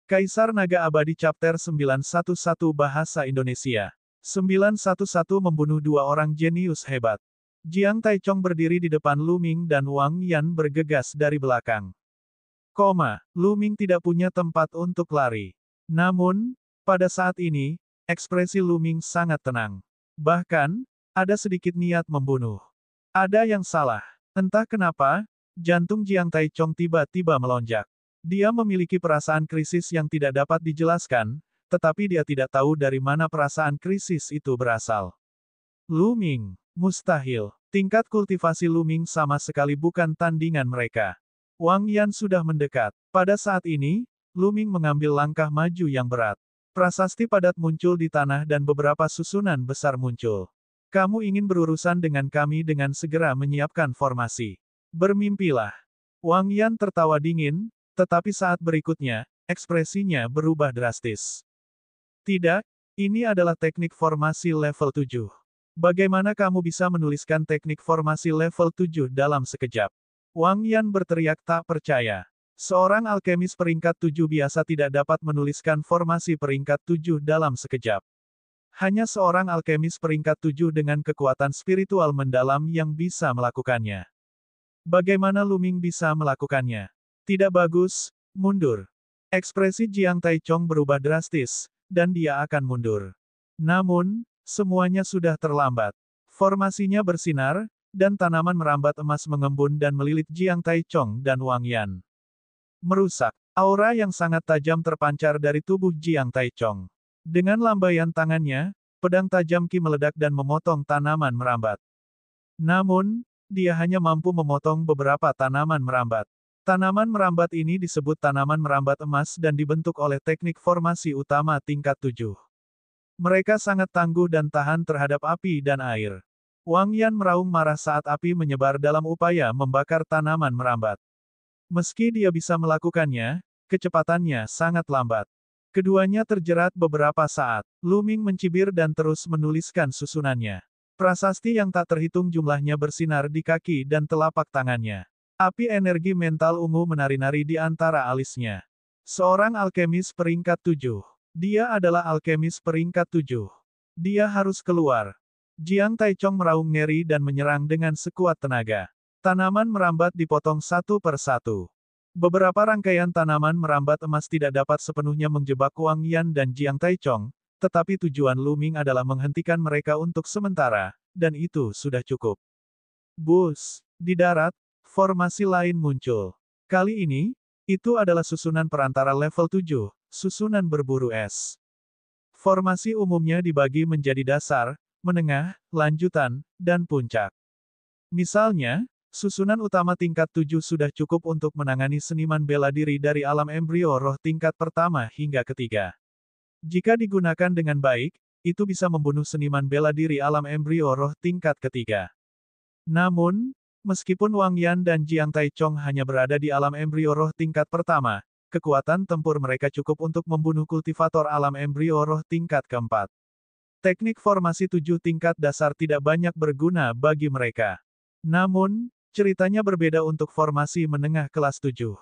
Kaisar Naga Abadi Chapter 911 Bahasa Indonesia. 911 membunuh dua orang jenius hebat. Jiang Taichong berdiri di depan Lu Ming dan Wang Yan bergegas dari belakang. Lu Ming tidak punya tempat untuk lari. Namun, pada saat ini, ekspresi Lu Ming sangat tenang. Bahkan, ada sedikit niat membunuh. Ada yang salah. Entah kenapa, jantung Jiang Taichong tiba-tiba melonjak. Dia memiliki perasaan krisis yang tidak dapat dijelaskan, tetapi dia tidak tahu dari mana perasaan krisis itu berasal. Lu Ming, mustahil. Tingkat kultivasi Lu Ming sama sekali bukan tandingan mereka. Wang Yan sudah mendekat. Pada saat ini, Lu Ming mengambil langkah maju yang berat. Prasasti padat muncul di tanah dan beberapa susunan besar muncul. Kamu ingin berurusan dengan kami dengan segera menyiapkan formasi. Bermimpilah. Wang Yan tertawa dingin, tetapi saat berikutnya, ekspresinya berubah drastis. Tidak, ini adalah teknik formasi level 7. Bagaimana kamu bisa menuliskan teknik formasi level 7 dalam sekejap? Wang Yan berteriak tak percaya. Seorang alkemis peringkat 7 biasa tidak dapat menuliskan formasi peringkat 7 dalam sekejap. Hanya seorang alkemis peringkat 7 dengan kekuatan spiritual mendalam yang bisa melakukannya. Bagaimana Lu Ming bisa melakukannya? Tidak bagus, mundur. Ekspresi Jiang Taichong berubah drastis, dan dia akan mundur. Namun, semuanya sudah terlambat. Formasinya bersinar, dan tanaman merambat emas mengembun dan melilit Jiang Taichong dan Wang Yan. Merusak. Aura yang sangat tajam terpancar dari tubuh Jiang Taichong. Dengan lambaian tangannya, pedang tajam Qi meledak dan memotong tanaman merambat. Namun, dia hanya mampu memotong beberapa tanaman merambat. Tanaman merambat ini disebut tanaman merambat emas dan dibentuk oleh teknik formasi utama tingkat 7. Mereka sangat tangguh dan tahan terhadap api dan air. Wang Yan meraung marah saat api menyebar dalam upaya membakar tanaman merambat. Meski dia bisa melakukannya, kecepatannya sangat lambat. Keduanya terjerat beberapa saat. Lu Ming mencibir dan terus menuliskan susunannya. Prasasti yang tak terhitung jumlahnya bersinar di kaki dan telapak tangannya. Api energi mental ungu menari-nari di antara alisnya. Seorang alkemis peringkat 7. Dia adalah alkemis peringkat 7. Dia harus keluar. Jiang Taichong meraung ngeri dan menyerang dengan sekuat tenaga. Tanaman merambat dipotong satu per satu. Beberapa rangkaian tanaman merambat emas tidak dapat sepenuhnya menjebak Wang Yan dan Jiang Taichong, tetapi tujuan Lu Ming adalah menghentikan mereka untuk sementara, dan itu sudah cukup. Bus. Di darat, formasi lain muncul. Kali ini, itu adalah susunan perantara level 7, susunan berburu es. Formasi umumnya dibagi menjadi dasar, menengah, lanjutan, dan puncak. Misalnya, susunan utama tingkat 7 sudah cukup untuk menangani seniman bela diri dari alam embrio roh tingkat pertama hingga ketiga. Jika digunakan dengan baik, itu bisa membunuh seniman bela diri alam embrio roh tingkat ketiga. Namun, meskipun Wang Yan dan Jiang Taichong hanya berada di alam embrio roh tingkat pertama, kekuatan tempur mereka cukup untuk membunuh kultivator alam embrio roh tingkat keempat. Teknik formasi 7 tingkat dasar tidak banyak berguna bagi mereka. Namun, ceritanya berbeda untuk formasi menengah kelas 7.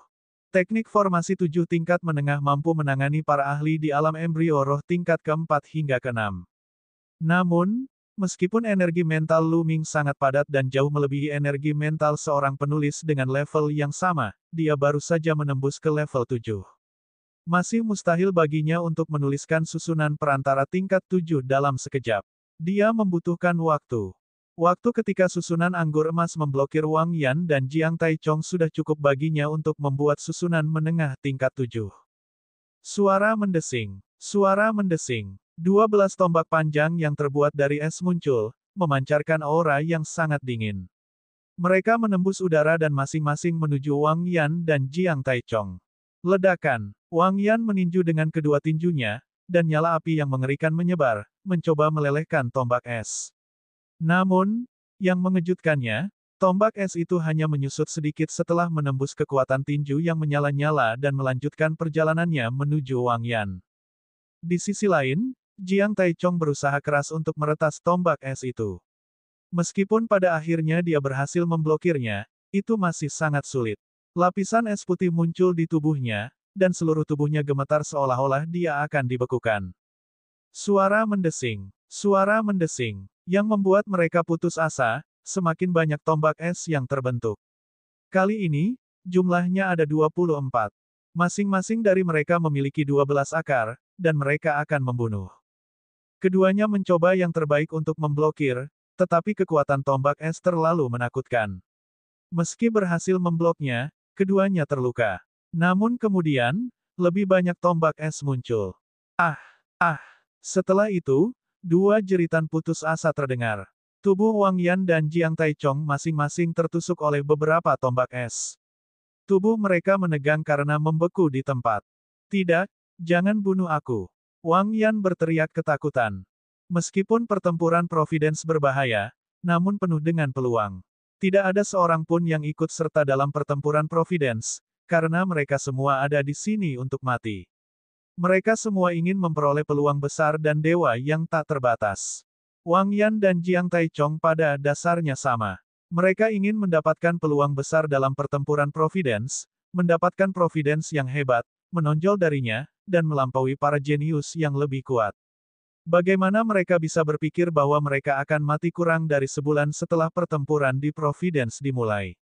Teknik formasi 7 tingkat menengah mampu menangani para ahli di alam embrio roh tingkat keempat hingga keenam. Namun, meskipun energi mental Lu Ming sangat padat dan jauh melebihi energi mental seorang penulis dengan level yang sama, dia baru saja menembus ke level 7. Masih mustahil baginya untuk menuliskan susunan perantara tingkat 7 dalam sekejap. Dia membutuhkan waktu. Waktu ketika susunan anggur emas memblokir Wang Yan dan Jiang Taichong sudah cukup baginya untuk membuat susunan menengah tingkat 7. Suara mendesing. Suara mendesing. 12 tombak panjang yang terbuat dari es muncul, memancarkan aura yang sangat dingin. Mereka menembus udara dan masing-masing menuju Wang Yan dan Jiang Taichong. Ledakan. Wang Yan meninju dengan kedua tinjunya, dan nyala api yang mengerikan menyebar, mencoba melelehkan tombak es. Namun, yang mengejutkannya, tombak es itu hanya menyusut sedikit setelah menembus kekuatan tinju yang menyala-nyala dan melanjutkan perjalanannya menuju Wang Yan. Di sisi lain, Jiang Taichong berusaha keras untuk meretas tombak es itu. Meskipun pada akhirnya dia berhasil memblokirnya, itu masih sangat sulit. Lapisan es putih muncul di tubuhnya, dan seluruh tubuhnya gemetar seolah-olah dia akan dibekukan. Suara mendesing, yang membuat mereka putus asa, semakin banyak tombak es yang terbentuk. Kali ini, jumlahnya ada 24. Masing-masing dari mereka memiliki 12 akar, dan mereka akan membunuh. Keduanya mencoba yang terbaik untuk memblokir, tetapi kekuatan tombak es terlalu menakutkan. Meski berhasil membloknya, keduanya terluka. Namun kemudian, lebih banyak tombak es muncul. Ah! Ah! Setelah itu, dua jeritan putus asa terdengar. Tubuh Wang Yan dan Jiang Taichong masing-masing tertusuk oleh beberapa tombak es. Tubuh mereka menegang karena membeku di tempat. Tidak, jangan bunuh aku. Wang Yan berteriak ketakutan. Meskipun pertempuran Providence berbahaya, namun penuh dengan peluang. Tidak ada seorang pun yang ikut serta dalam pertempuran Providence, karena mereka semua ada di sini untuk mati. Mereka semua ingin memperoleh peluang besar dan dewa yang tak terbatas. Wang Yan dan Jiang Taichong pada dasarnya sama. Mereka ingin mendapatkan peluang besar dalam pertempuran Providence, mendapatkan Providence yang hebat, menonjol darinya, dan melampaui para jenius yang lebih kuat. Bagaimana mereka bisa berpikir bahwa mereka akan mati kurang dari sebulan setelah pertempuran di Providence dimulai?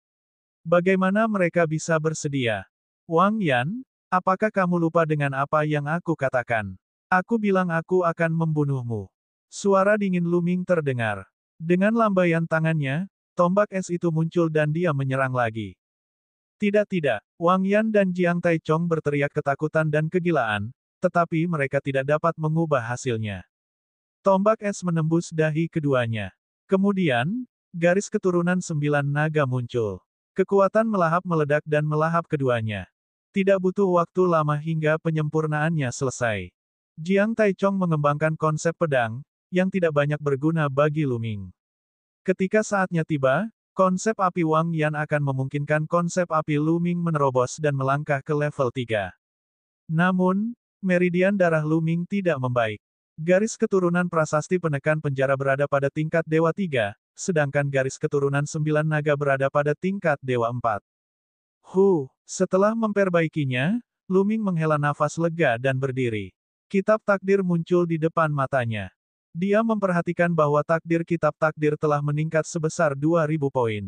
Bagaimana mereka bisa bersedia? Wang Yan, apakah kamu lupa dengan apa yang aku katakan? Aku bilang aku akan membunuhmu. Suara dingin Luming terdengar. Dengan lambaian tangannya, tombak es itu muncul dan dia menyerang lagi. Tidak, Wang Yan dan Jiang Taichong berteriak ketakutan dan kegilaan, tetapi mereka tidak dapat mengubah hasilnya. Tombak es menembus dahi keduanya. Kemudian, garis keturunan 9 naga muncul. Kekuatan melahap meledak dan melahap keduanya. Tidak butuh waktu lama hingga penyempurnaannya selesai. Jiang Taichong mengembangkan konsep pedang, yang tidak banyak berguna bagi Luming. Ketika saatnya tiba, konsep api Wang Yan akan memungkinkan konsep api Luming menerobos dan melangkah ke level 3. Namun, meridian darah Luming tidak membaik. Garis keturunan prasasti penekan penjara berada pada tingkat Dewa 3, sedangkan garis keturunan 9 naga berada pada tingkat Dewa 4. Setelah memperbaikinya, Luming menghela nafas lega dan berdiri. Kitab takdir muncul di depan matanya. Dia memperhatikan bahwa takdir kitab takdir telah meningkat sebesar 2000 poin.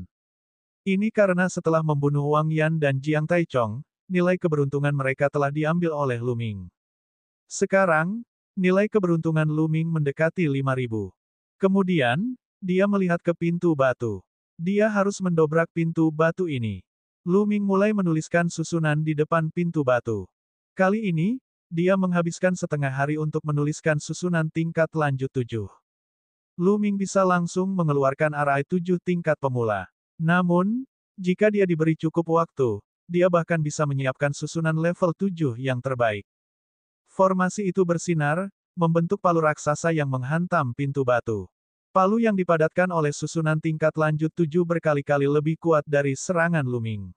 Ini karena setelah membunuh Wang Yan dan Jiang Taichong, nilai keberuntungan mereka telah diambil oleh Luming. Sekarang, nilai keberuntungan Luming mendekati 5000. Kemudian, dia melihat ke pintu batu. Dia harus mendobrak pintu batu ini. Luming mulai menuliskan susunan di depan pintu batu. Kali ini, dia menghabiskan setengah hari untuk menuliskan susunan tingkat lanjut 7. Luming bisa langsung mengeluarkan arai 7 tingkat pemula. Namun, jika dia diberi cukup waktu, dia bahkan bisa menyiapkan susunan level 7 yang terbaik. Formasi itu bersinar, membentuk palu raksasa yang menghantam pintu batu. Palu yang dipadatkan oleh susunan tingkat lanjut 7 berkali-kali lebih kuat dari serangan Luming.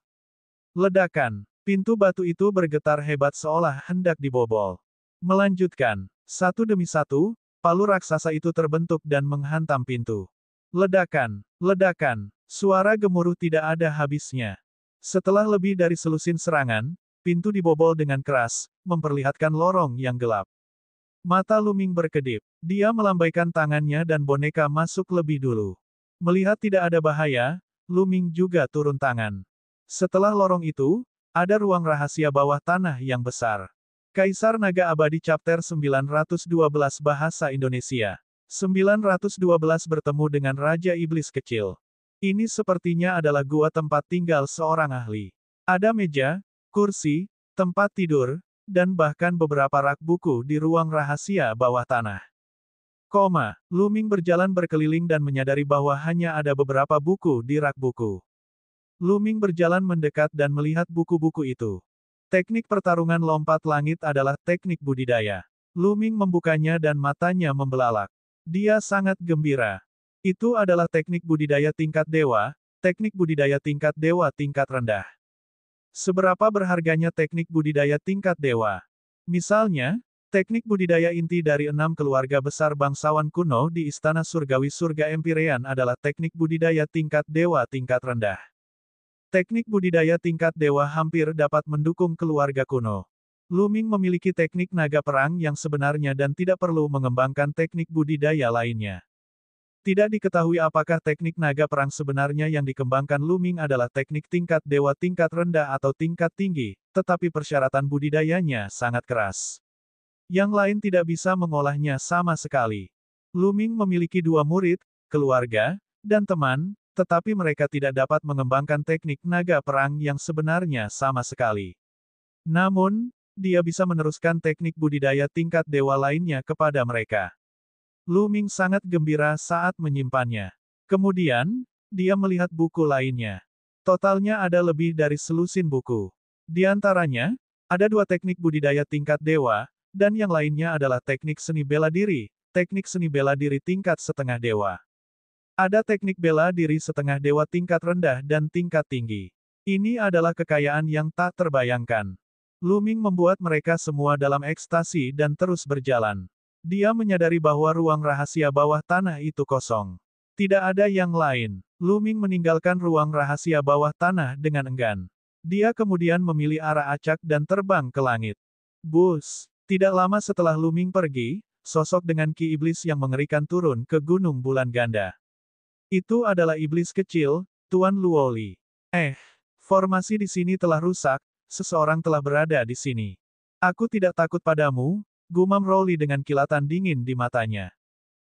Ledakan. Pintu batu itu bergetar hebat seolah hendak dibobol. Melanjutkan. Satu demi satu, palu raksasa itu terbentuk dan menghantam pintu. Ledakan. Ledakan. Suara gemuruh tidak ada habisnya. Setelah lebih dari selusin serangan, pintu dibobol dengan keras, memperlihatkan lorong yang gelap. Mata Luming berkedip. Dia melambaikan tangannya dan boneka masuk lebih dulu. Melihat tidak ada bahaya, Luming juga turun tangan. Setelah lorong itu, ada ruang rahasia bawah tanah yang besar. Kaisar Naga Abadi Chapter 912 Bahasa Indonesia. 912 bertemu dengan Raja Iblis Kecil. Ini sepertinya adalah gua tempat tinggal seorang ahli. Ada meja, kursi, tempat tidur, dan bahkan beberapa rak buku di ruang rahasia bawah tanah. Luming berjalan berkeliling dan menyadari bahwa hanya ada beberapa buku di rak buku. Luming berjalan mendekat dan melihat buku-buku itu. Teknik pertarungan lompat langit adalah teknik budidaya. Luming membukanya dan matanya membelalak. Dia sangat gembira. Itu adalah teknik budidaya tingkat dewa, teknik budidaya tingkat dewa tingkat rendah. Seberapa berharganya teknik budidaya tingkat dewa? Misalnya, teknik budidaya inti dari 6 keluarga besar bangsawan kuno di Istana Surgawi Surga Empyrean adalah teknik budidaya tingkat dewa tingkat rendah. Teknik budidaya tingkat dewa hampir dapat mendukung keluarga kuno. Lu Ming memiliki teknik naga perang yang sebenarnya dan tidak perlu mengembangkan teknik budidaya lainnya. Tidak diketahui apakah teknik naga perang sebenarnya yang dikembangkan Lu Ming adalah teknik tingkat dewa tingkat rendah atau tingkat tinggi, tetapi persyaratan budidayanya sangat keras. Yang lain tidak bisa mengolahnya sama sekali. Lu Ming memiliki 2 murid, keluarga, dan teman, tetapi mereka tidak dapat mengembangkan teknik naga perang yang sebenarnya sama sekali. Namun, dia bisa meneruskan teknik budidaya tingkat dewa lainnya kepada mereka. Lu Ming sangat gembira saat menyimpannya. Kemudian, dia melihat buku lainnya. Totalnya ada lebih dari selusin buku. Di antaranya, ada 2 teknik budidaya tingkat dewa, dan yang lainnya adalah teknik seni bela diri tingkat setengah dewa. Ada teknik bela diri setengah dewa tingkat rendah dan tingkat tinggi. Ini adalah kekayaan yang tak terbayangkan. Lu Ming membuat mereka semua dalam ekstasi dan terus berjalan. Dia menyadari bahwa ruang rahasia bawah tanah itu kosong. Tidak ada yang lain. Lu Ming meninggalkan ruang rahasia bawah tanah dengan enggan. Dia kemudian memilih arah acak dan terbang ke langit. Bus. Tidak lama setelah Lu Ming pergi, sosok dengan ki iblis yang mengerikan turun ke Gunung Bulan Ganda. Itu adalah iblis kecil, Tuan Luoli. Formasi di sini telah rusak. Seseorang telah berada di sini. Aku tidak takut padamu, gumam Rowley dengan kilatan dingin di matanya.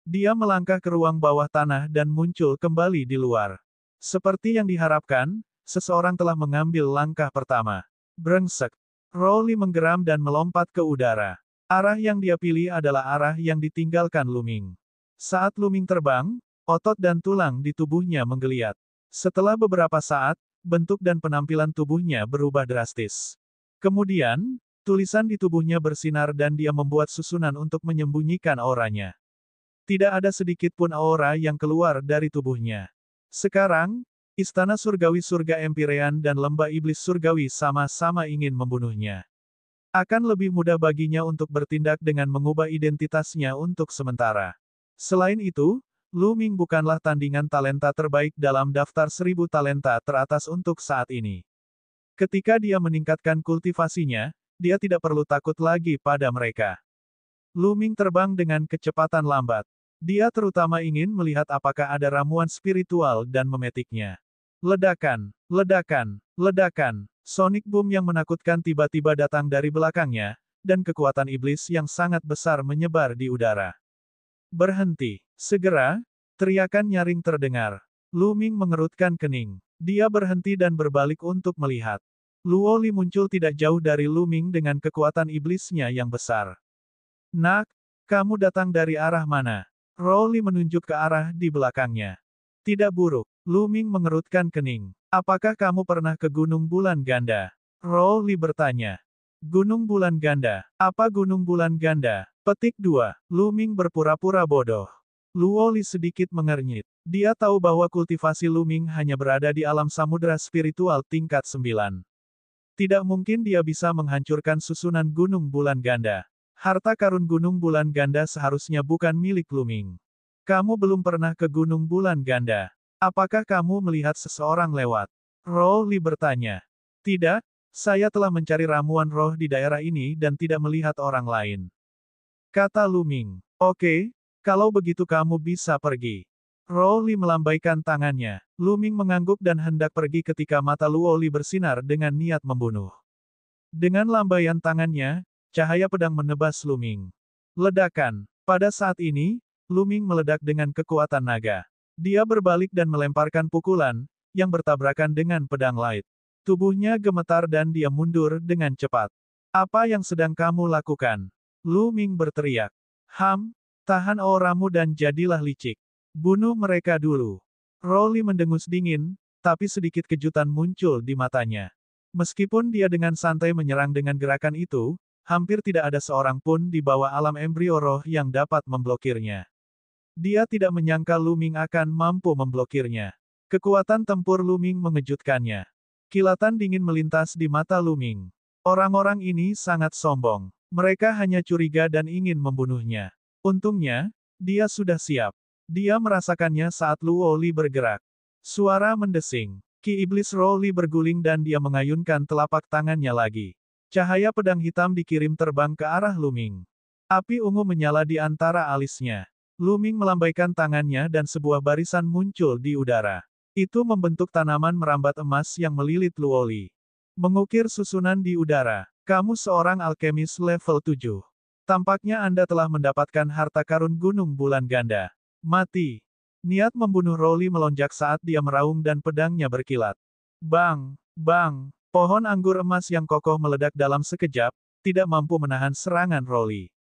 Dia melangkah ke ruang bawah tanah dan muncul kembali di luar. Seperti yang diharapkan, seseorang telah mengambil langkah pertama. Brengsek. Rowley menggeram dan melompat ke udara. Arah yang dia pilih adalah arah yang ditinggalkan Lu Ming. Saat Lu Ming terbang, otot dan tulang di tubuhnya menggeliat. Setelah beberapa saat, bentuk dan penampilan tubuhnya berubah drastis. Kemudian, tulisan di tubuhnya bersinar dan dia membuat susunan untuk menyembunyikan auranya. Tidak ada sedikit pun aura yang keluar dari tubuhnya. Sekarang, istana surgawi surga Empyrean dan lembah iblis surgawi sama-sama ingin membunuhnya. Akan lebih mudah baginya untuk bertindak dengan mengubah identitasnya untuk sementara. Selain itu, Lu Ming bukanlah tandingan talenta terbaik dalam daftar 1000 talenta teratas untuk saat ini. Ketika dia meningkatkan kultivasinya, dia tidak perlu takut lagi pada mereka. Lu Ming terbang dengan kecepatan lambat. Dia terutama ingin melihat apakah ada ramuan spiritual dan memetiknya. Ledakan, ledakan, ledakan. Sonic boom yang menakutkan tiba-tiba datang dari belakangnya, dan kekuatan iblis yang sangat besar menyebar di udara. Berhenti. Segera, teriakan nyaring terdengar. Lu Ming mengerutkan kening. Dia berhenti dan berbalik untuk melihat. Luoli muncul tidak jauh dari Lu Ming dengan kekuatan iblisnya yang besar. Nak, kamu datang dari arah mana? Rowley menunjuk ke arah di belakangnya. Tidak buruk. Lu Ming mengerutkan kening. Apakah kamu pernah ke Gunung Bulan Ganda? Rowley bertanya. Gunung Bulan Ganda. Apa Gunung Bulan Ganda? Petik 2. Lu Ming berpura-pura bodoh. Luoli sedikit mengernyit. Dia tahu bahwa kultivasi Lu Ming hanya berada di alam samudera spiritual tingkat 9. Tidak mungkin dia bisa menghancurkan susunan Gunung Bulan Ganda. Harta karun Gunung Bulan Ganda seharusnya bukan milik Lu Ming. Kamu belum pernah ke Gunung Bulan Ganda. Apakah kamu melihat seseorang lewat? Rowley bertanya. Tidak, saya telah mencari ramuan roh di daerah ini dan tidak melihat orang lain. Kata Lu Ming. Oke. Kalau begitu kamu bisa pergi. Rowley melambaikan tangannya. Lu Ming mengangguk dan hendak pergi ketika mata Luoli bersinar dengan niat membunuh. Dengan lambaian tangannya, cahaya pedang menebas Lu Ming. Ledakan. Pada saat ini, Lu Ming meledak dengan kekuatan naga. Dia berbalik dan melemparkan pukulan, yang bertabrakan dengan pedang light. Tubuhnya gemetar dan dia mundur dengan cepat. Apa yang sedang kamu lakukan? Lu Ming berteriak. Tahan auramu dan jadilah licik. Bunuh mereka dulu. Rowley mendengus dingin, tapi sedikit kejutan muncul di matanya. Meskipun dia dengan santai menyerang dengan gerakan itu, hampir tidak ada seorang pun di bawah alam embrio roh yang dapat memblokirnya. Dia tidak menyangka Lu Ming akan mampu memblokirnya. Kekuatan tempur Lu Ming mengejutkannya. Kilatan dingin melintas di mata Lu Ming. Orang-orang ini sangat sombong. Mereka hanya curiga dan ingin membunuhnya. Untungnya, dia sudah siap. Dia merasakannya saat Luoli bergerak. Suara mendesing. Ki iblis Rowley berguling dan dia mengayunkan telapak tangannya lagi. Cahaya pedang hitam dikirim terbang ke arah Luming. Api ungu menyala di antara alisnya. Luming melambaikan tangannya dan sebuah barisan muncul di udara. Itu membentuk tanaman merambat emas yang melilit Luoli. Mengukir susunan di udara. Kamu seorang alkemis level 7. Tampaknya Anda telah mendapatkan harta karun gunung bulan ganda. Mati. Niat membunuh Rowley melonjak saat dia meraung dan pedangnya berkilat. Bang! Bang! Pohon anggur emas yang kokoh meledak dalam sekejap, tidak mampu menahan serangan Rowley.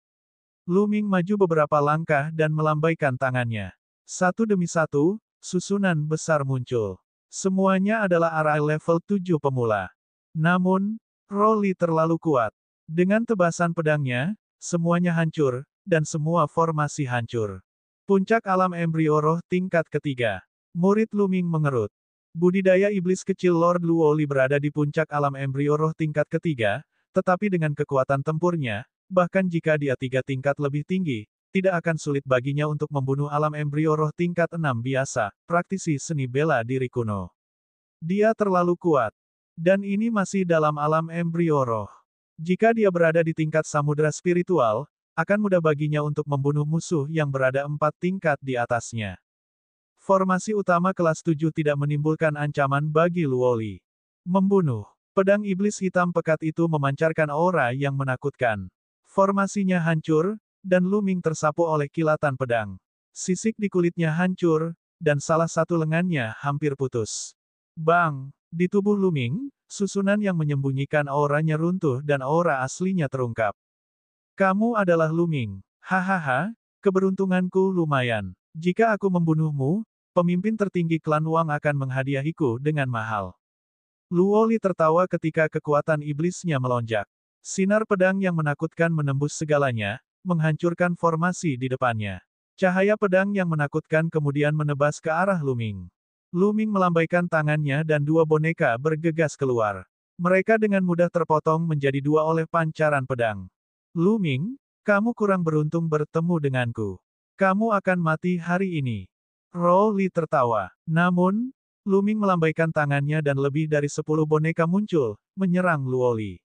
Luming maju beberapa langkah dan melambaikan tangannya. Satu demi satu, susunan besar muncul. Semuanya adalah area level 7 pemula. Namun, Rowley terlalu kuat. Dengan tebasan pedangnya, semuanya hancur, dan semua formasi hancur. Puncak alam embrio roh tingkat ketiga. Murid Luming mengerut. Budidaya iblis kecil Lord Luoli berada di puncak alam embrio roh tingkat ketiga, tetapi dengan kekuatan tempurnya, bahkan jika dia 3 tingkat lebih tinggi, tidak akan sulit baginya untuk membunuh alam embrio roh tingkat 6 biasa, praktisi seni bela diri kuno. Dia terlalu kuat. Dan ini masih dalam alam embrio roh. Jika dia berada di tingkat samudera spiritual, akan mudah baginya untuk membunuh musuh yang berada 4 tingkat di atasnya. Formasi utama kelas 7 tidak menimbulkan ancaman bagi Luoli. Membunuh. Pedang iblis hitam pekat itu memancarkan aura yang menakutkan. Formasinya hancur, dan Luming tersapu oleh kilatan pedang. Sisik di kulitnya hancur, dan salah satu lengannya hampir putus. Bang! Di tubuh Luming, susunan yang menyembunyikan auranya runtuh dan aura aslinya terungkap. Kamu adalah Luming. Hahaha, keberuntunganku lumayan. Jika aku membunuhmu, pemimpin tertinggi klan Wang akan menghadiahiku dengan mahal. Luoli tertawa ketika kekuatan iblisnya melonjak. Sinar pedang yang menakutkan menembus segalanya, menghancurkan formasi di depannya. Cahaya pedang yang menakutkan kemudian menebas ke arah Luming. Luming melambaikan tangannya dan 2 boneka bergegas keluar. Mereka dengan mudah terpotong menjadi 2 oleh pancaran pedang. Luming, kamu kurang beruntung bertemu denganku. Kamu akan mati hari ini. Rowley tertawa. Namun, Luming melambaikan tangannya dan lebih dari 10 boneka muncul, menyerang Luoli.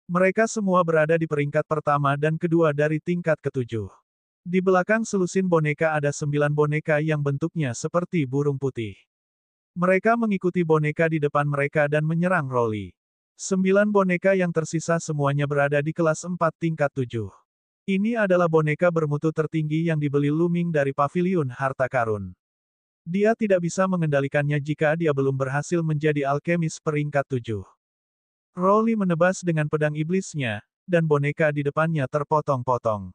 Mereka semua berada di peringkat pertama dan kedua dari tingkat ke-7. Di belakang selusin boneka ada 9 boneka yang bentuknya seperti burung putih. Mereka mengikuti boneka di depan mereka dan menyerang Rowley. 9 boneka yang tersisa semuanya berada di kelas 4 tingkat 7. Ini adalah boneka bermutu tertinggi yang dibeli Luming dari paviliun harta karun. Dia tidak bisa mengendalikannya jika dia belum berhasil menjadi alkemis peringkat 7. Rowley menebas dengan pedang iblisnya, dan boneka di depannya terpotong-potong.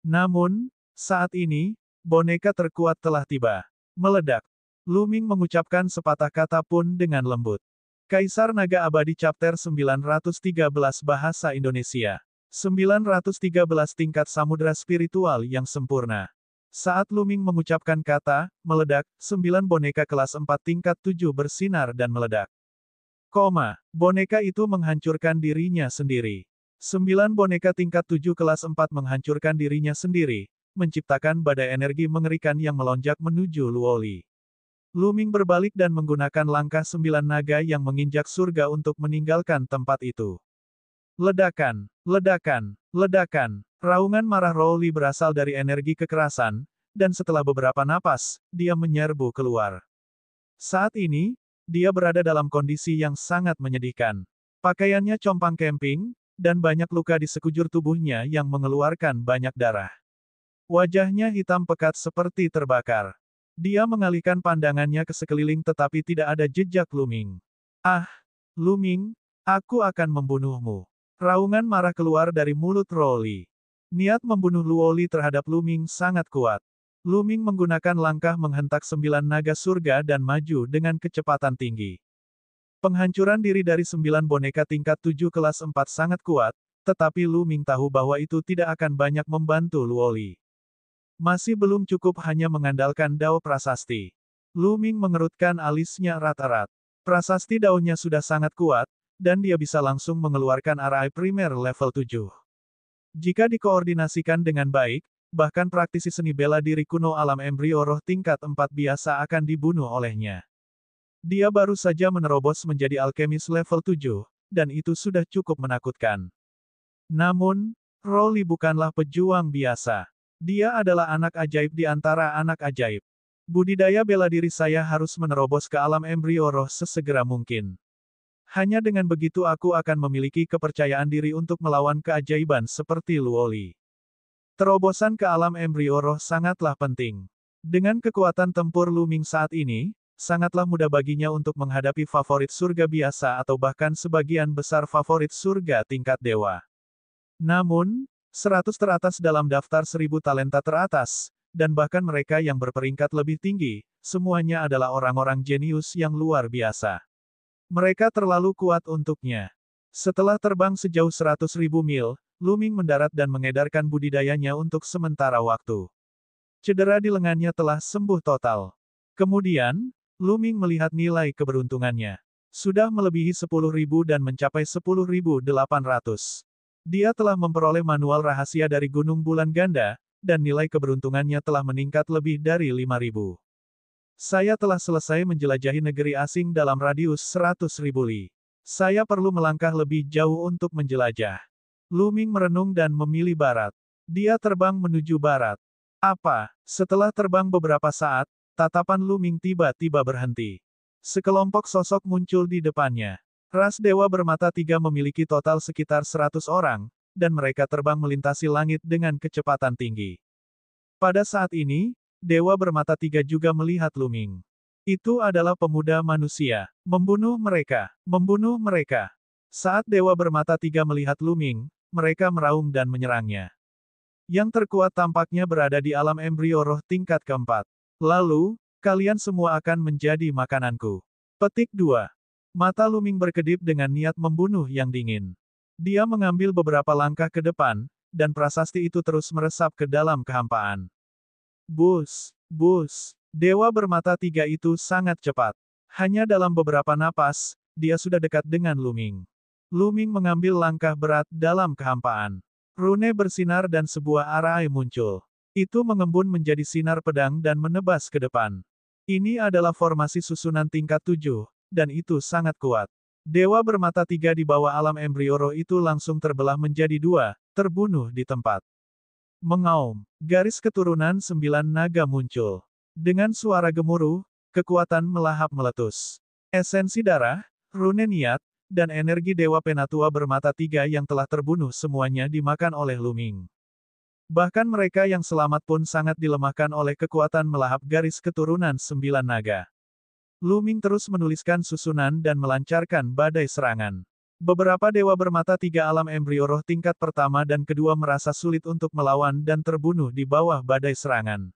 Namun, saat ini, boneka terkuat telah tiba. Meledak. Luming mengucapkan sepatah kata pun dengan lembut. Kaisar Naga Abadi Chapter 913 Bahasa Indonesia. 913 Tingkat Samudra Spiritual yang Sempurna. Saat Luming mengucapkan kata, meledak, 9 boneka kelas 4 tingkat 7 bersinar dan meledak. Boneka itu menghancurkan dirinya sendiri. 9 boneka tingkat 7 kelas 4 menghancurkan dirinya sendiri, menciptakan badai energi mengerikan yang melonjak menuju Luoli. Luming berbalik dan menggunakan langkah 9 naga yang menginjak surga untuk meninggalkan tempat itu. Ledakan, ledakan, ledakan. Raungan marah Rowley berasal dari energi kekerasan, dan setelah beberapa napas, dia menyerbu keluar. Saat ini, dia berada dalam kondisi yang sangat menyedihkan. Pakaiannya compang-camping, dan banyak luka di sekujur tubuhnya yang mengeluarkan banyak darah. Wajahnya hitam pekat seperti terbakar. Dia mengalihkan pandangannya ke sekeliling tetapi tidak ada jejak Luming. Ah, Luming, aku akan membunuhmu. Raungan marah keluar dari mulut Rowley. Niat membunuh Luoli terhadap Luming sangat kuat. Luming menggunakan langkah menghentak 9 naga surga dan maju dengan kecepatan tinggi. Penghancuran diri dari 9 boneka tingkat 7 kelas 4 sangat kuat, tetapi Luming tahu bahwa itu tidak akan banyak membantu Luoli. Masih belum cukup hanya mengandalkan dao prasasti. Luming mengerutkan alisnya erat-erat. Prasasti daunnya sudah sangat kuat, dan dia bisa langsung mengeluarkan arai primer level 7. Jika dikoordinasikan dengan baik, bahkan praktisi seni bela diri kuno alam embrio roh tingkat 4 biasa akan dibunuh olehnya. Dia baru saja menerobos menjadi alkemis level 7, dan itu sudah cukup menakutkan. Namun, Rowley bukanlah pejuang biasa. Dia adalah anak ajaib di antara anak ajaib. Budidaya bela diri saya harus menerobos ke alam embrio roh sesegera mungkin. Hanya dengan begitu aku akan memiliki kepercayaan diri untuk melawan keajaiban seperti Luoli. Terobosan ke alam embrio roh sangatlah penting. Dengan kekuatan tempur Lu Ming saat ini, sangatlah mudah baginya untuk menghadapi favorit surga biasa atau bahkan sebagian besar favorit surga tingkat dewa. Namun, 100 teratas dalam daftar 1000 talenta teratas, dan bahkan mereka yang berperingkat lebih tinggi, semuanya adalah orang-orang jenius yang luar biasa. Mereka terlalu kuat untuknya. Setelah terbang sejauh 100.000 mil, Lu Ming mendarat dan mengedarkan budidayanya untuk sementara waktu. Cedera di lengannya telah sembuh total. Kemudian, Lu Ming melihat nilai keberuntungannya. Sudah melebihi 10.000 dan mencapai 10.800. Dia telah memperoleh manual rahasia dari Gunung Bulan Ganda, dan nilai keberuntungannya telah meningkat lebih dari 5.000. Saya telah selesai menjelajahi negeri asing dalam radius 100.000 li. Saya perlu melangkah lebih jauh untuk menjelajah. Lu Ming merenung dan memilih barat. Dia terbang menuju barat. Apa? Setelah terbang beberapa saat, tatapan Lu Ming tiba-tiba berhenti. Sekelompok sosok muncul di depannya. Ras Dewa Bermata Tiga memiliki total sekitar 100 orang, dan mereka terbang melintasi langit dengan kecepatan tinggi. Pada saat ini, Dewa Bermata Tiga juga melihat Lu Ming. Itu adalah pemuda manusia. Membunuh mereka. Membunuh mereka. Saat Dewa Bermata Tiga melihat Lu Ming, mereka meraung dan menyerangnya. Yang terkuat tampaknya berada di alam embrio roh tingkat keempat. Lalu, kalian semua akan menjadi makananku. Petik 2. Mata Lu Ming berkedip dengan niat membunuh yang dingin. Dia mengambil beberapa langkah ke depan, dan prasasti itu terus meresap ke dalam kehampaan. Bus, bus. Dewa Bermata Tiga itu sangat cepat. Hanya dalam beberapa napas, dia sudah dekat dengan Lu Ming. Lu Ming mengambil langkah berat dalam kehampaan. Rune bersinar dan sebuah arai muncul. Itu mengembun menjadi sinar pedang dan menebas ke depan. Ini adalah formasi susunan tingkat 7. Dan itu sangat kuat. Dewa Bermata Tiga di bawah alam embrio roh itu langsung terbelah menjadi 2, terbunuh di tempat. Mengaum, garis keturunan 9 naga muncul. Dengan suara gemuruh, kekuatan melahap meletus. Esensi darah, rune niat, dan energi Dewa Penatua Bermata Tiga yang telah terbunuh semuanya dimakan oleh Lu Ming. Bahkan mereka yang selamat pun sangat dilemahkan oleh kekuatan melahap garis keturunan 9 naga. Lu Ming terus menuliskan susunan dan melancarkan badai serangan. Beberapa dewa bermata tiga alam embrio roh tingkat pertama dan kedua merasa sulit untuk melawan dan terbunuh di bawah badai serangan.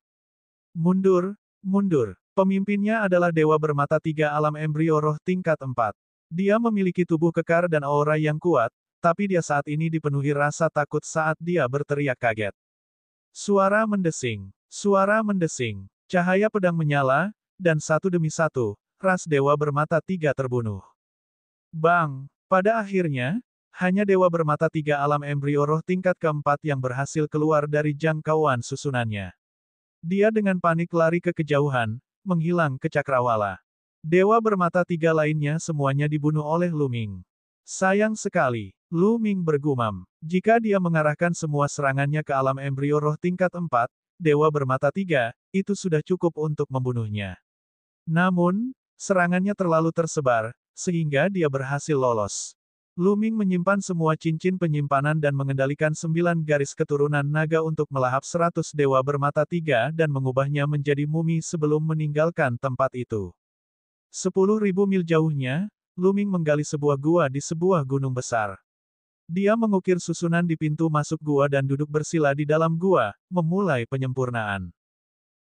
Mundur, mundur. Pemimpinnya adalah dewa bermata tiga alam embrio roh tingkat 4. Dia memiliki tubuh kekar dan aura yang kuat, tapi dia saat ini dipenuhi rasa takut saat dia berteriak kaget. Suara mendesing, cahaya pedang menyala, dan satu demi satu, ras dewa bermata tiga terbunuh. Bang! Pada akhirnya, hanya dewa bermata tiga alam embrio roh tingkat keempat yang berhasil keluar dari jangkauan susunannya. Dia dengan panik lari ke kejauhan, menghilang ke cakrawala. Dewa bermata tiga lainnya semuanya dibunuh oleh Lu Ming. Sayang sekali, Lu Ming bergumam. Jika dia mengarahkan semua serangannya ke alam embrio roh tingkat 4, dewa bermata tiga, itu sudah cukup untuk membunuhnya. Namun, serangannya terlalu tersebar, sehingga dia berhasil lolos. Lu Ming menyimpan semua cincin penyimpanan dan mengendalikan 9 garis keturunan naga untuk melahap 100 dewa bermata tiga dan mengubahnya menjadi mumi sebelum meninggalkan tempat itu. 10.000 mil jauhnya, Lu Ming menggali sebuah gua di sebuah gunung besar. Dia mengukir susunan di pintu masuk gua dan duduk bersila di dalam gua, memulai penyempurnaan.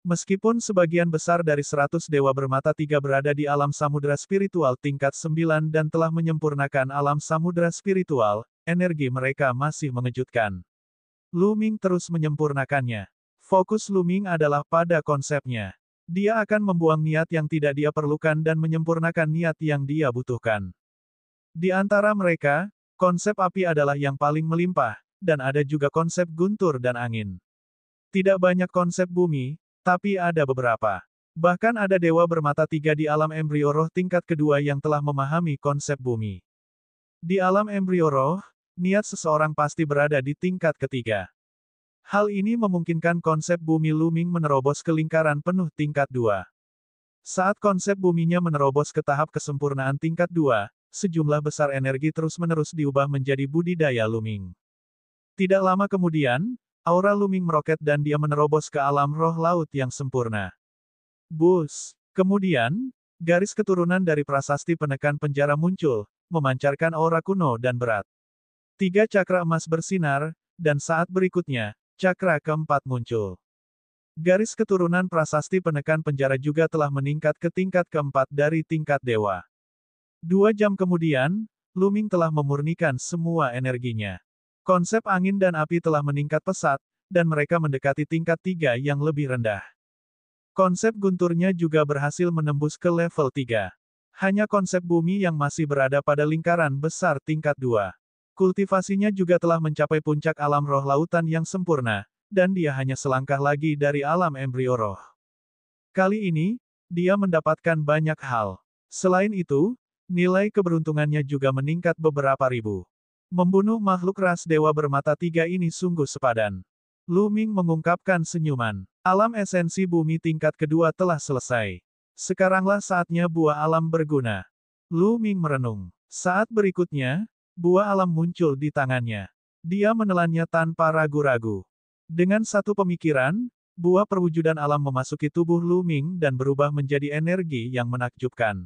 Meskipun sebagian besar dari 100 dewa bermata tiga berada di alam samudera spiritual tingkat 9 dan telah menyempurnakan alam samudera spiritual, energi mereka masih mengejutkan. Lu Ming terus menyempurnakannya. Fokus Lu Ming adalah pada konsepnya. Dia akan membuang niat yang tidak dia perlukan dan menyempurnakan niat yang dia butuhkan. Di antara mereka, konsep api adalah yang paling melimpah, dan ada juga konsep guntur dan angin. Tidak banyak konsep bumi, tapi ada beberapa. Bahkan ada dewa bermata tiga di alam embrio roh tingkat kedua yang telah memahami konsep bumi. Di alam embrio roh, niat seseorang pasti berada di tingkat ketiga. Hal ini memungkinkan konsep bumi Luming menerobos ke lingkaran penuh tingkat 2. Saat konsep buminya menerobos ke tahap kesempurnaan tingkat 2, sejumlah besar energi terus-menerus diubah menjadi budidaya Luming. Tidak lama kemudian, aura Luming meroket dan dia menerobos ke alam roh laut yang sempurna. Bus. Kemudian, garis keturunan dari prasasti penekan penjara muncul, memancarkan aura kuno dan berat. 3 cakra emas bersinar, dan saat berikutnya, cakra keempat muncul. Garis keturunan prasasti penekan penjara juga telah meningkat ke tingkat keempat dari tingkat dewa. 2 jam kemudian, Luming telah memurnikan semua energinya. Konsep angin dan api telah meningkat pesat, dan mereka mendekati tingkat 3 yang lebih rendah. Konsep gunturnya juga berhasil menembus ke level 3. Hanya konsep bumi yang masih berada pada lingkaran besar tingkat 2. Kultivasinya juga telah mencapai puncak alam roh lautan yang sempurna, dan dia hanya selangkah lagi dari alam embrio roh. Kali ini, dia mendapatkan banyak hal. Selain itu, nilai keberuntungannya juga meningkat beberapa ribu. Membunuh makhluk ras dewa bermata 3 ini sungguh sepadan. Luming mengungkapkan senyuman. Alam esensi bumi tingkat kedua telah selesai. Sekaranglah saatnya buah alam berguna. Luming merenung. Saat berikutnya, buah alam muncul di tangannya. Dia menelannya tanpa ragu-ragu. Dengan satu pemikiran, buah perwujudan alam memasuki tubuh Luming dan berubah menjadi energi yang menakjubkan.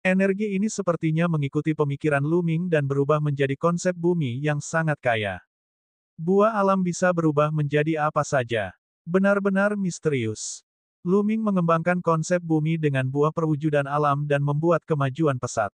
Energi ini sepertinya mengikuti pemikiran Luming dan berubah menjadi konsep bumi yang sangat kaya. Buah alam bisa berubah menjadi apa saja. Benar-benar misterius. Luming mengembangkan konsep bumi dengan buah perwujudan alam dan membuat kemajuan pesat.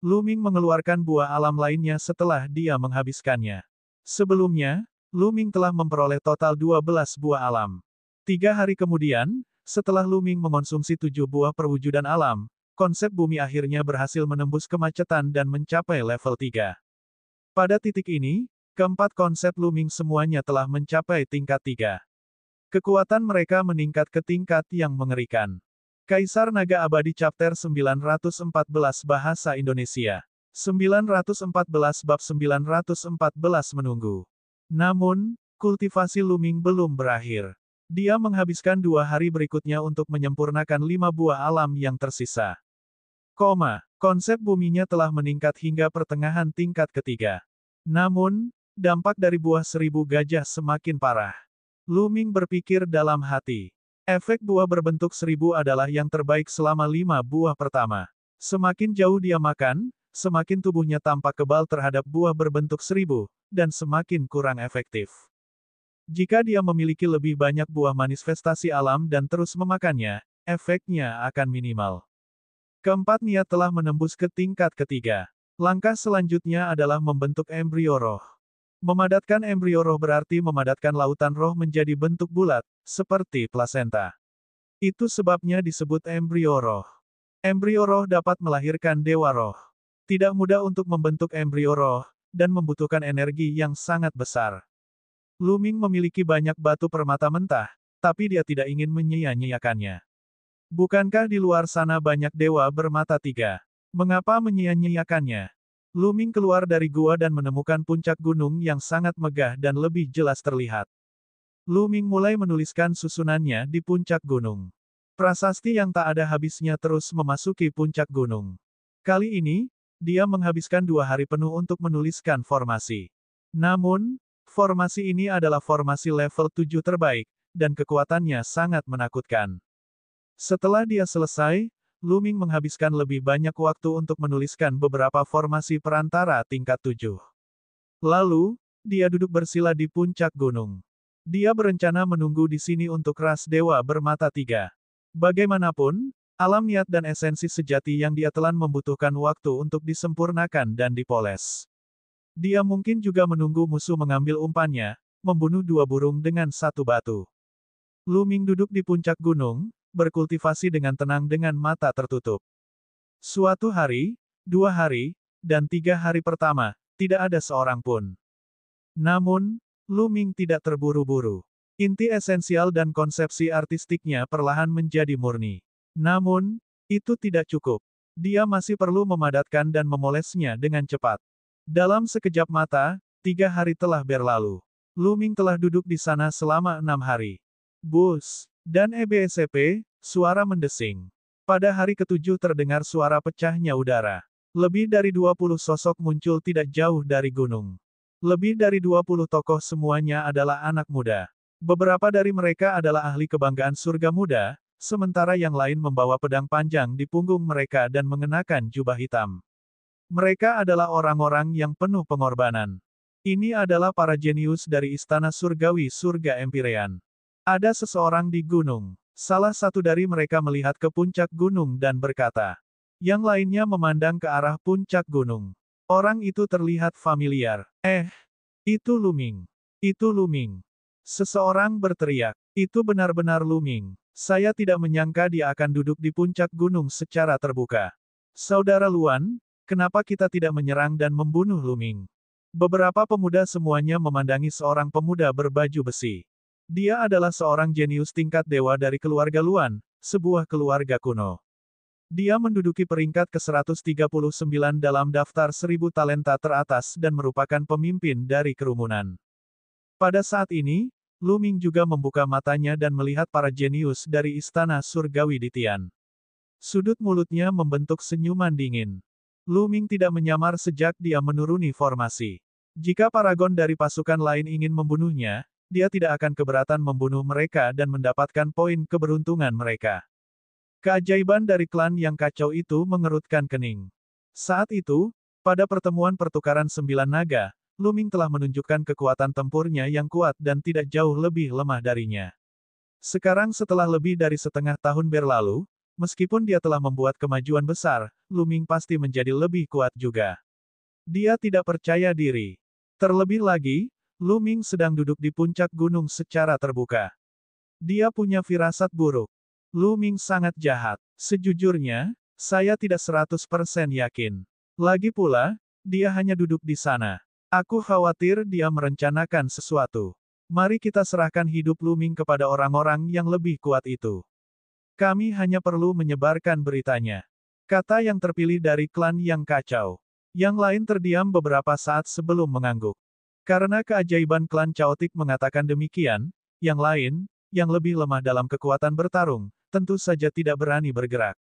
Luming mengeluarkan buah alam lainnya setelah dia menghabiskannya. Sebelumnya, Luming telah memperoleh total 12 buah alam. 3 hari kemudian, setelah Luming mengonsumsi 7 buah perwujudan alam, konsep bumi akhirnya berhasil menembus kemacetan dan mencapai level 3. Pada titik ini, keempat konsep Luming semuanya telah mencapai tingkat 3. Kekuatan mereka meningkat ke tingkat yang mengerikan. Kaisar Naga Abadi Chapter 914 Bahasa Indonesia. 914 bab 914 menunggu. Namun, kultivasi Luming belum berakhir. Dia menghabiskan 2 hari berikutnya untuk menyempurnakan 5 buah alam yang tersisa. Konsep buminya telah meningkat hingga pertengahan tingkat ketiga. Namun, dampak dari buah 1000 gajah semakin parah. Luming berpikir dalam hati. Efek buah berbentuk 1000 adalah yang terbaik selama 5 buah pertama. Semakin jauh dia makan, semakin tubuhnya tampak kebal terhadap buah berbentuk 1000, dan semakin kurang efektif. Jika dia memiliki lebih banyak buah manifestasi alam dan terus memakannya, efeknya akan minimal. Keempat niat telah menembus ke tingkat ketiga. Langkah selanjutnya adalah membentuk embrio roh. Memadatkan embrio roh berarti memadatkan lautan roh menjadi bentuk bulat, seperti plasenta. Itu sebabnya disebut embrio roh. Embrio roh dapat melahirkan dewa roh. Tidak mudah untuk membentuk embrio roh, dan membutuhkan energi yang sangat besar. Luming memiliki banyak batu permata mentah, tapi dia tidak ingin menyia-nyiakannya. Bukankah di luar sana banyak dewa bermata 3? Mengapa menyia-nyiakannya? Luming keluar dari gua dan menemukan puncak gunung yang sangat megah dan lebih jelas terlihat. Luming mulai menuliskan susunannya di puncak gunung. Prasasti yang tak ada habisnya terus memasuki puncak gunung. Kali ini, dia menghabiskan 2 hari penuh untuk menuliskan formasi. Namun, formasi ini adalah formasi level 7 terbaik, dan kekuatannya sangat menakutkan. Setelah dia selesai, Luming menghabiskan lebih banyak waktu untuk menuliskan beberapa formasi perantara tingkat 7. Lalu, dia duduk bersila di puncak gunung. Dia berencana menunggu di sini untuk ras dewa bermata 3. Bagaimanapun, alam niat dan esensi sejati yang dia telan membutuhkan waktu untuk disempurnakan dan dipoles. Dia mungkin juga menunggu musuh mengambil umpannya, membunuh 2 burung dengan 1 batu. Luming duduk di puncak gunung, berkultivasi dengan tenang dengan mata tertutup. Suatu hari, 2 hari, dan 3 hari pertama, tidak ada seorang pun. Namun, Luming tidak terburu-buru. Inti esensial dan konsepsi artistiknya perlahan menjadi murni. Namun, itu tidak cukup. Dia masih perlu memadatkan dan memolesnya dengan cepat. Dalam sekejap mata, 3 hari telah berlalu. Lu Ming telah duduk di sana selama 6 hari. Bus. Dan EBSP, suara mendesing. Pada hari ketujuh terdengar suara pecahnya udara. Lebih dari 20 sosok muncul tidak jauh dari gunung. Lebih dari 20 tokoh semuanya adalah anak muda. Beberapa dari mereka adalah ahli kebanggaan surga muda, sementara yang lain membawa pedang panjang di punggung mereka dan mengenakan jubah hitam. Mereka adalah orang-orang yang penuh pengorbanan. Ini adalah para jenius dari istana surgawi surga Empyrean. Ada seseorang di gunung. Salah satu dari mereka melihat ke puncak gunung dan berkata. Yang lainnya memandang ke arah puncak gunung. Orang itu terlihat familiar. Itu Lu Ming. Itu Lu Ming. Seseorang berteriak. Itu benar-benar Lu Ming. Saya tidak menyangka dia akan duduk di puncak gunung secara terbuka. Saudara Luan, kenapa kita tidak menyerang dan membunuh Lu Ming? Beberapa pemuda semuanya memandangi seorang pemuda berbaju besi. Dia adalah seorang jenius tingkat dewa dari keluarga Luan, sebuah keluarga kuno. Dia menduduki peringkat ke-139 dalam daftar 1000 talenta teratas dan merupakan pemimpin dari kerumunan. Pada saat ini, Lu Ming juga membuka matanya dan melihat para jenius dari istana surgawi di Tian. Sudut mulutnya membentuk senyuman dingin. Lu Ming tidak menyamar sejak dia menuruni formasi. Jika paragon dari pasukan lain ingin membunuhnya, dia tidak akan keberatan membunuh mereka dan mendapatkan poin keberuntungan mereka. Keajaiban dari klan yang kacau itu mengerutkan kening. Saat itu, pada pertemuan pertukaran 9 naga, Lu Ming telah menunjukkan kekuatan tempurnya yang kuat dan tidak jauh lebih lemah darinya. Sekarang setelah lebih dari setengah tahun berlalu, meskipun dia telah membuat kemajuan besar, Lu Ming pasti menjadi lebih kuat juga. Dia tidak percaya diri. Terlebih lagi, Lu Ming sedang duduk di puncak gunung secara terbuka. Dia punya firasat buruk. Lu Ming sangat jahat. Sejujurnya, saya tidak 100% yakin. Lagi pula, dia hanya duduk di sana. Aku khawatir dia merencanakan sesuatu. Mari kita serahkan hidup Lu Ming kepada orang-orang yang lebih kuat itu. Kami hanya perlu menyebarkan beritanya. Kata yang terpilih dari klan yang kacau. Yang lain terdiam beberapa saat sebelum mengangguk. Karena keajaiban klan Chaotic mengatakan demikian, yang lain, yang lebih lemah dalam kekuatan bertarung, tentu saja tidak berani bergerak.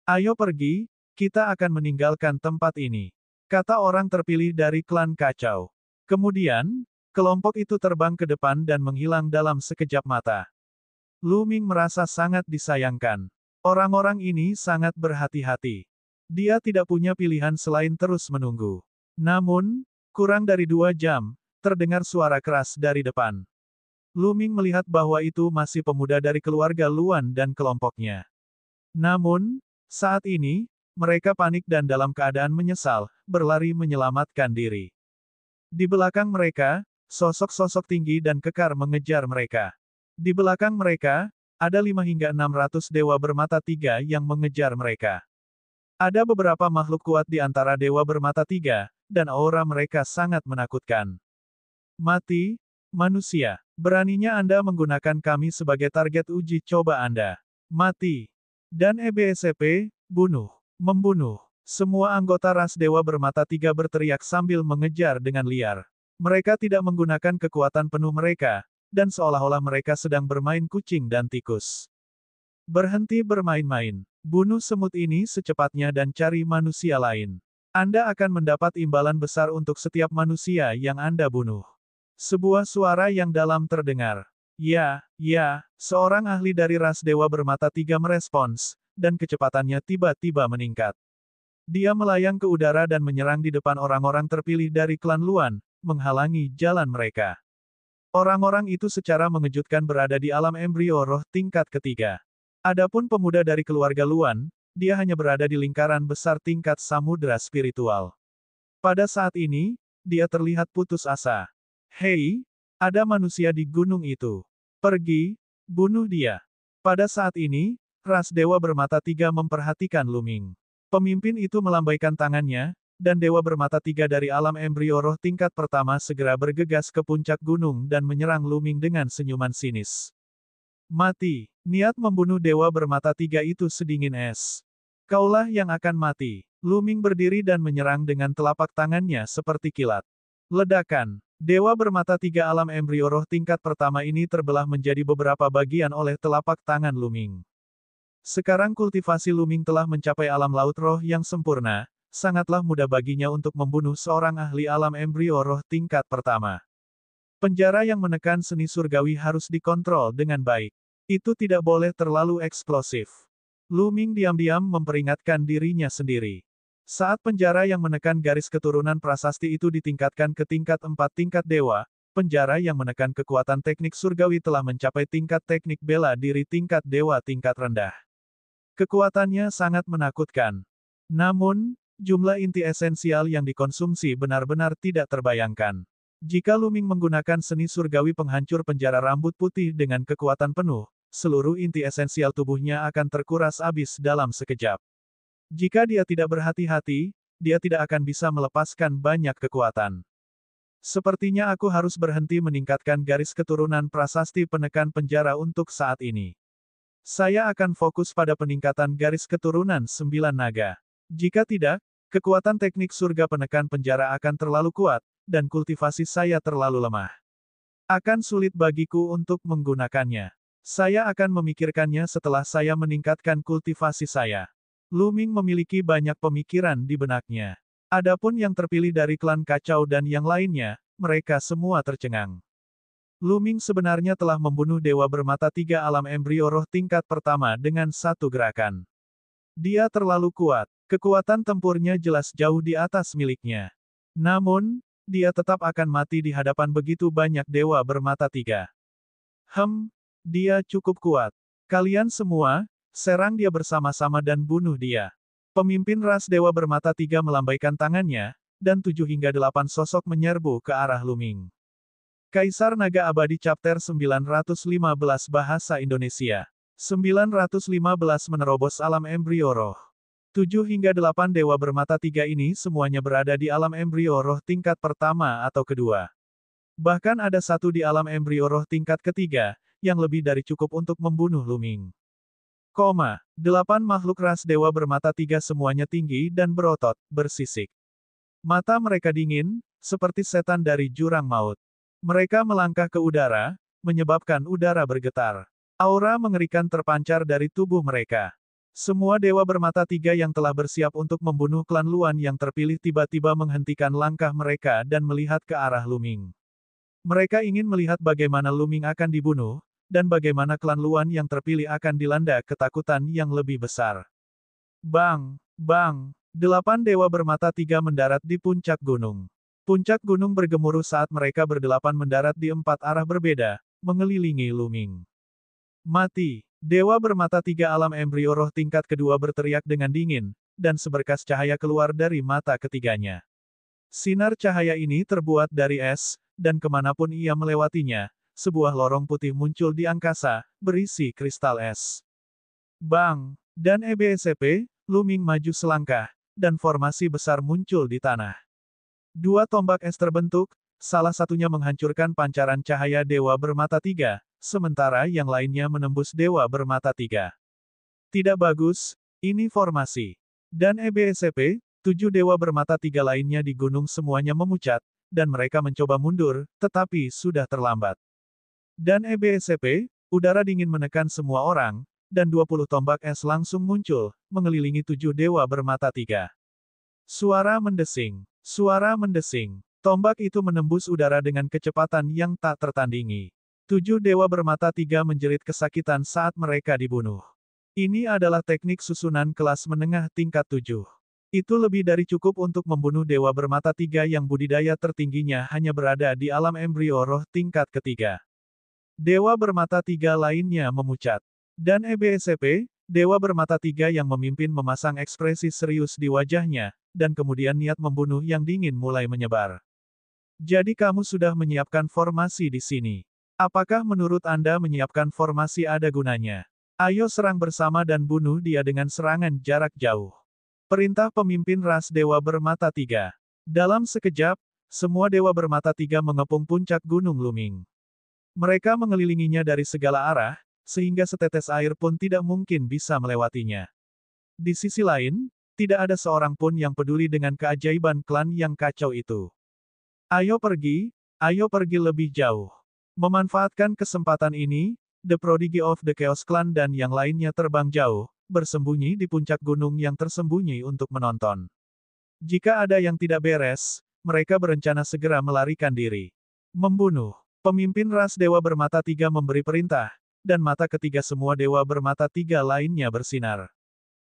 Ayo pergi, kita akan meninggalkan tempat ini. Kata orang terpilih dari klan kacau. Kemudian, kelompok itu terbang ke depan dan menghilang dalam sekejap mata. Lu Ming merasa sangat disayangkan. Orang-orang ini sangat berhati-hati. Dia tidak punya pilihan selain terus menunggu. Namun, kurang dari 2 jam, terdengar suara keras dari depan. Lu Ming melihat bahwa itu masih pemuda dari keluarga Luan dan kelompoknya. Namun, saat ini, mereka panik dan dalam keadaan menyesal, berlari menyelamatkan diri. Di belakang mereka, sosok-sosok tinggi dan kekar mengejar mereka. Di belakang mereka, ada 5 hingga 600 dewa bermata 3 yang mengejar mereka. Ada beberapa makhluk kuat di antara dewa bermata 3, dan aura mereka sangat menakutkan. Mati, manusia. Beraninya Anda menggunakan kami sebagai target uji coba Anda. Mati. Dan EBSP, bunuh. Membunuh. Semua anggota ras dewa bermata 3 berteriak sambil mengejar dengan liar. Mereka tidak menggunakan kekuatan penuh mereka, dan seolah-olah mereka sedang bermain kucing dan tikus. Berhenti bermain-main. Bunuh semut ini secepatnya dan cari manusia lain. Anda akan mendapat imbalan besar untuk setiap manusia yang Anda bunuh. Sebuah suara yang dalam terdengar. Ya, seorang ahli dari ras dewa bermata 3 merespons, dan kecepatannya tiba-tiba meningkat. Dia melayang ke udara dan menyerang di depan orang-orang terpilih dari klan Luan, menghalangi jalan mereka. Orang-orang itu secara mengejutkan berada di alam embrio roh tingkat ketiga. Adapun pemuda dari keluarga Luan, dia hanya berada di lingkaran besar tingkat samudera spiritual. Pada saat ini, dia terlihat putus asa. Hei, ada manusia di gunung itu. Pergi, bunuh dia. Pada saat ini, ras dewa bermata 3 memperhatikan Lu Ming. Pemimpin itu melambaikan tangannya, dan dewa bermata 3 dari alam embrio roh tingkat pertama segera bergegas ke puncak gunung dan menyerang Lu Ming dengan senyuman sinis. Mati. Niat membunuh dewa bermata 3 itu sedingin es. Kaulah yang akan mati. Luming berdiri dan menyerang dengan telapak tangannya seperti kilat. Ledakan. Dewa bermata tiga alam embrio roh tingkat pertama ini terbelah menjadi beberapa bagian oleh telapak tangan Luming. Sekarang kultivasi Luming telah mencapai alam laut roh yang sempurna, sangatlah mudah baginya untuk membunuh seorang ahli alam embrio roh tingkat pertama. Penjara yang menekan seni surgawi harus dikontrol dengan baik. Itu tidak boleh terlalu eksplosif. Luming diam-diam memperingatkan dirinya sendiri. Saat penjara yang menekan garis keturunan prasasti itu ditingkatkan ke tingkat 4 tingkat dewa, penjara yang menekan kekuatan teknik surgawi telah mencapai tingkat teknik bela diri tingkat dewa tingkat rendah. Kekuatannya sangat menakutkan. Namun, jumlah inti esensial yang dikonsumsi benar-benar tidak terbayangkan. Jika Luming menggunakan seni surgawi penghancur penjara rambut putih dengan kekuatan penuh, seluruh inti esensial tubuhnya akan terkuras habis dalam sekejap. Jika dia tidak berhati-hati, dia tidak akan bisa melepaskan banyak kekuatan. Sepertinya aku harus berhenti meningkatkan garis keturunan prasasti penekan penjara untuk saat ini. Saya akan fokus pada peningkatan garis keturunan 9 naga. Jika tidak, kekuatan teknik surga penekan penjara akan terlalu kuat, dan kultivasi saya terlalu lemah. Akan sulit bagiku untuk menggunakannya. Saya akan memikirkannya setelah saya meningkatkan kultivasi saya. Luming memiliki banyak pemikiran di benaknya. Adapun yang terpilih dari klan kacau dan yang lainnya, mereka semua tercengang. Luming sebenarnya telah membunuh dewa bermata tiga alam embrio roh tingkat pertama dengan satu gerakan. Dia terlalu kuat. Kekuatan tempurnya jelas jauh di atas miliknya. Namun, dia tetap akan mati di hadapan begitu banyak dewa bermata tiga. Dia cukup kuat. Kalian semua, serang dia bersama-sama dan bunuh dia. Pemimpin ras dewa bermata tiga melambaikan tangannya, dan 7 hingga 8 sosok menyerbu ke arah Luming. Kaisar Naga Abadi Chapter 915 Bahasa Indonesia 915 menerobos alam embrio roh. 7 hingga 8 dewa bermata tiga ini semuanya berada di alam embrio roh tingkat pertama atau kedua. Bahkan ada satu di alam embrio roh tingkat ketiga, yang lebih dari cukup untuk membunuh Luming. 8 makhluk ras dewa bermata tiga semuanya tinggi dan berotot, bersisik. Mata mereka dingin, seperti setan dari jurang maut. Mereka melangkah ke udara, menyebabkan udara bergetar. Aura mengerikan terpancar dari tubuh mereka. Semua dewa bermata tiga yang telah bersiap untuk membunuh klan Luan yang terpilih tiba-tiba menghentikan langkah mereka dan melihat ke arah Luming. Mereka ingin melihat bagaimana Luming akan dibunuh, dan bagaimana klan Luan yang terpilih akan dilanda ketakutan yang lebih besar. Bang! Bang! 8 dewa bermata tiga mendarat di puncak gunung. Puncak gunung bergemuruh saat mereka berdelapan mendarat di 4 arah berbeda, mengelilingi Luming. Mati! Dewa bermata tiga alam embrio roh tingkat kedua berteriak dengan dingin, dan seberkas cahaya keluar dari mata ketiganya. Sinar cahaya ini terbuat dari es, dan kemanapun ia melewatinya, sebuah lorong putih muncul di angkasa, berisi kristal es. Bang! Dan EBSP, Luming maju selangkah, dan formasi besar muncul di tanah. 2 tombak es terbentuk, salah satunya menghancurkan pancaran cahaya dewa bermata tiga, sementara yang lainnya menembus dewa bermata tiga. Tidak bagus, ini formasi. Dan EBSP, 7 dewa bermata tiga lainnya di gunung semuanya memucat, dan mereka mencoba mundur, tetapi sudah terlambat. Dan EBSP, udara dingin menekan semua orang, dan 20 tombak es langsung muncul, mengelilingi 7 dewa bermata tiga. Suara mendesing. Suara mendesing. Tombak itu menembus udara dengan kecepatan yang tak tertandingi. 7 dewa bermata tiga menjerit kesakitan saat mereka dibunuh. Ini adalah teknik susunan kelas menengah tingkat 7. Itu lebih dari cukup untuk membunuh dewa bermata tiga yang budidaya tertingginya hanya berada di alam embrio roh tingkat ketiga. Dewa bermata tiga lainnya memucat. Dan EBSP, dewa bermata tiga yang memimpin memasang ekspresi serius di wajahnya, dan kemudian niat membunuh yang dingin mulai menyebar. Jadi kamu sudah menyiapkan formasi di sini. Apakah menurut Anda menyiapkan formasi ada gunanya? Ayo serang bersama dan bunuh dia dengan serangan jarak jauh. Perintah pemimpin ras dewa bermata tiga. Dalam sekejap, semua dewa bermata tiga mengepung puncak gunung Luming. Mereka mengelilinginya dari segala arah, sehingga setetes air pun tidak mungkin bisa melewatinya. Di sisi lain, tidak ada seorang pun yang peduli dengan keajaiban klan yang kacau itu. Ayo pergi lebih jauh. Memanfaatkan kesempatan ini, The Prodigy of the Chaos Clan dan yang lainnya terbang jauh, bersembunyi di puncak gunung yang tersembunyi untuk menonton. Jika ada yang tidak beres, mereka berencana segera melarikan diri. Membunuh. Pemimpin ras Dewa Bermata Tiga memberi perintah, dan mata ketiga semua Dewa Bermata Tiga lainnya bersinar.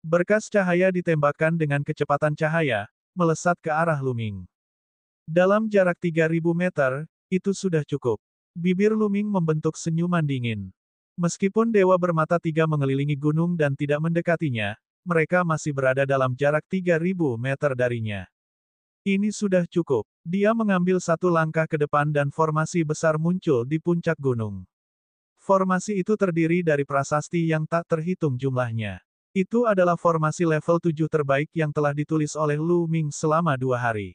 Berkas cahaya ditembakkan dengan kecepatan cahaya, melesat ke arah Luming. Dalam jarak 3000 meter, itu sudah cukup. Bibir Luming membentuk senyuman dingin. Meskipun Dewa Bermata Tiga mengelilingi gunung dan tidak mendekatinya, mereka masih berada dalam jarak 3000 meter darinya. Ini sudah cukup. Dia mengambil satu langkah ke depan dan formasi besar muncul di puncak gunung. Formasi itu terdiri dari prasasti yang tak terhitung jumlahnya. Itu adalah formasi level 7 terbaik yang telah ditulis oleh Lu Ming selama 2 hari.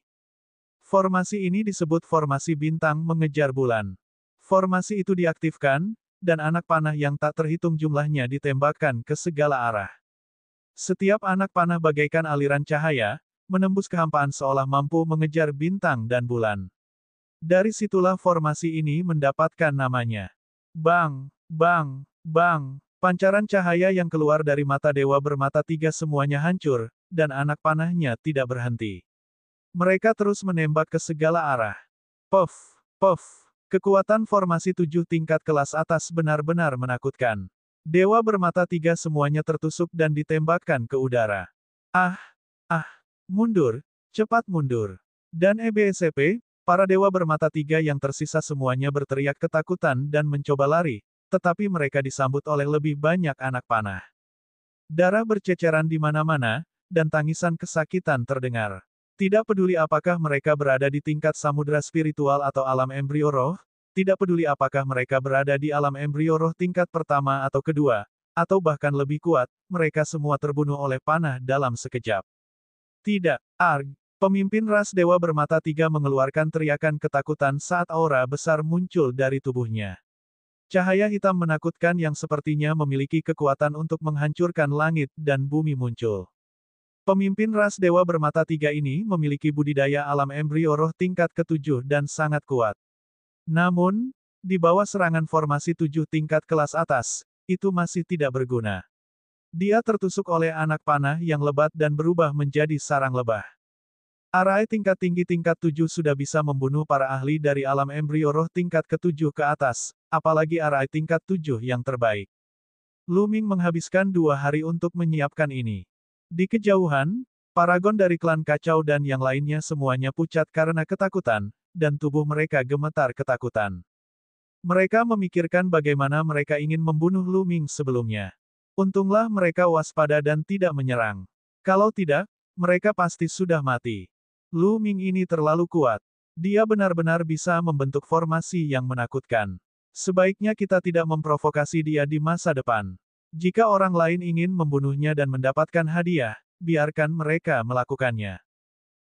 Formasi ini disebut formasi bintang mengejar bulan. Formasi itu diaktifkan, dan anak panah yang tak terhitung jumlahnya ditembakkan ke segala arah. Setiap anak panah bagaikan aliran cahaya, menembus kehampaan seolah mampu mengejar bintang dan bulan. Dari situlah formasi ini mendapatkan namanya. Bang, bang, bang. Pancaran cahaya yang keluar dari mata Dewa Bermata Tiga semuanya hancur, dan anak panahnya tidak berhenti. Mereka terus menembak ke segala arah. Puff, puff. Kekuatan formasi 7 tingkat kelas atas benar-benar menakutkan. Dewa Bermata Tiga semuanya tertusuk dan ditembakkan ke udara. Ah, mundur, cepat mundur. Dan EBSCP, para Dewa Bermata Tiga yang tersisa semuanya berteriak ketakutan dan mencoba lari, tetapi mereka disambut oleh lebih banyak anak panah. Darah berceceran di mana-mana, dan tangisan kesakitan terdengar. Tidak peduli apakah mereka berada di tingkat samudera spiritual atau alam embrio roh, tidak peduli apakah mereka berada di alam embrio roh tingkat pertama atau kedua, atau bahkan lebih kuat, mereka semua terbunuh oleh panah dalam sekejap. Tidak, Arg. Pemimpin ras Dewa Bermata Tiga mengeluarkan teriakan ketakutan saat aura besar muncul dari tubuhnya. Cahaya hitam menakutkan yang sepertinya memiliki kekuatan untuk menghancurkan langit dan bumi muncul. Pemimpin ras Dewa Bermata Tiga ini memiliki budidaya alam embrio roh tingkat ke-7 dan sangat kuat. Namun, di bawah serangan formasi 7 tingkat kelas atas, itu masih tidak berguna. Dia tertusuk oleh anak panah yang lebat dan berubah menjadi sarang lebah. Arai tingkat tinggi tingkat 7 sudah bisa membunuh para ahli dari alam embrio roh tingkat ke-7 ke atas, apalagi arai tingkat 7 yang terbaik. Lu Ming menghabiskan 2 hari untuk menyiapkan ini. Di kejauhan, paragon dari klan kacau dan yang lainnya semuanya pucat karena ketakutan, dan tubuh mereka gemetar ketakutan. Mereka memikirkan bagaimana mereka ingin membunuh Lu Ming sebelumnya. Untunglah mereka waspada dan tidak menyerang. Kalau tidak, mereka pasti sudah mati. Lu Ming ini terlalu kuat. Dia benar-benar bisa membentuk formasi yang menakutkan. Sebaiknya kita tidak memprovokasi dia di masa depan. Jika orang lain ingin membunuhnya dan mendapatkan hadiah, biarkan mereka melakukannya.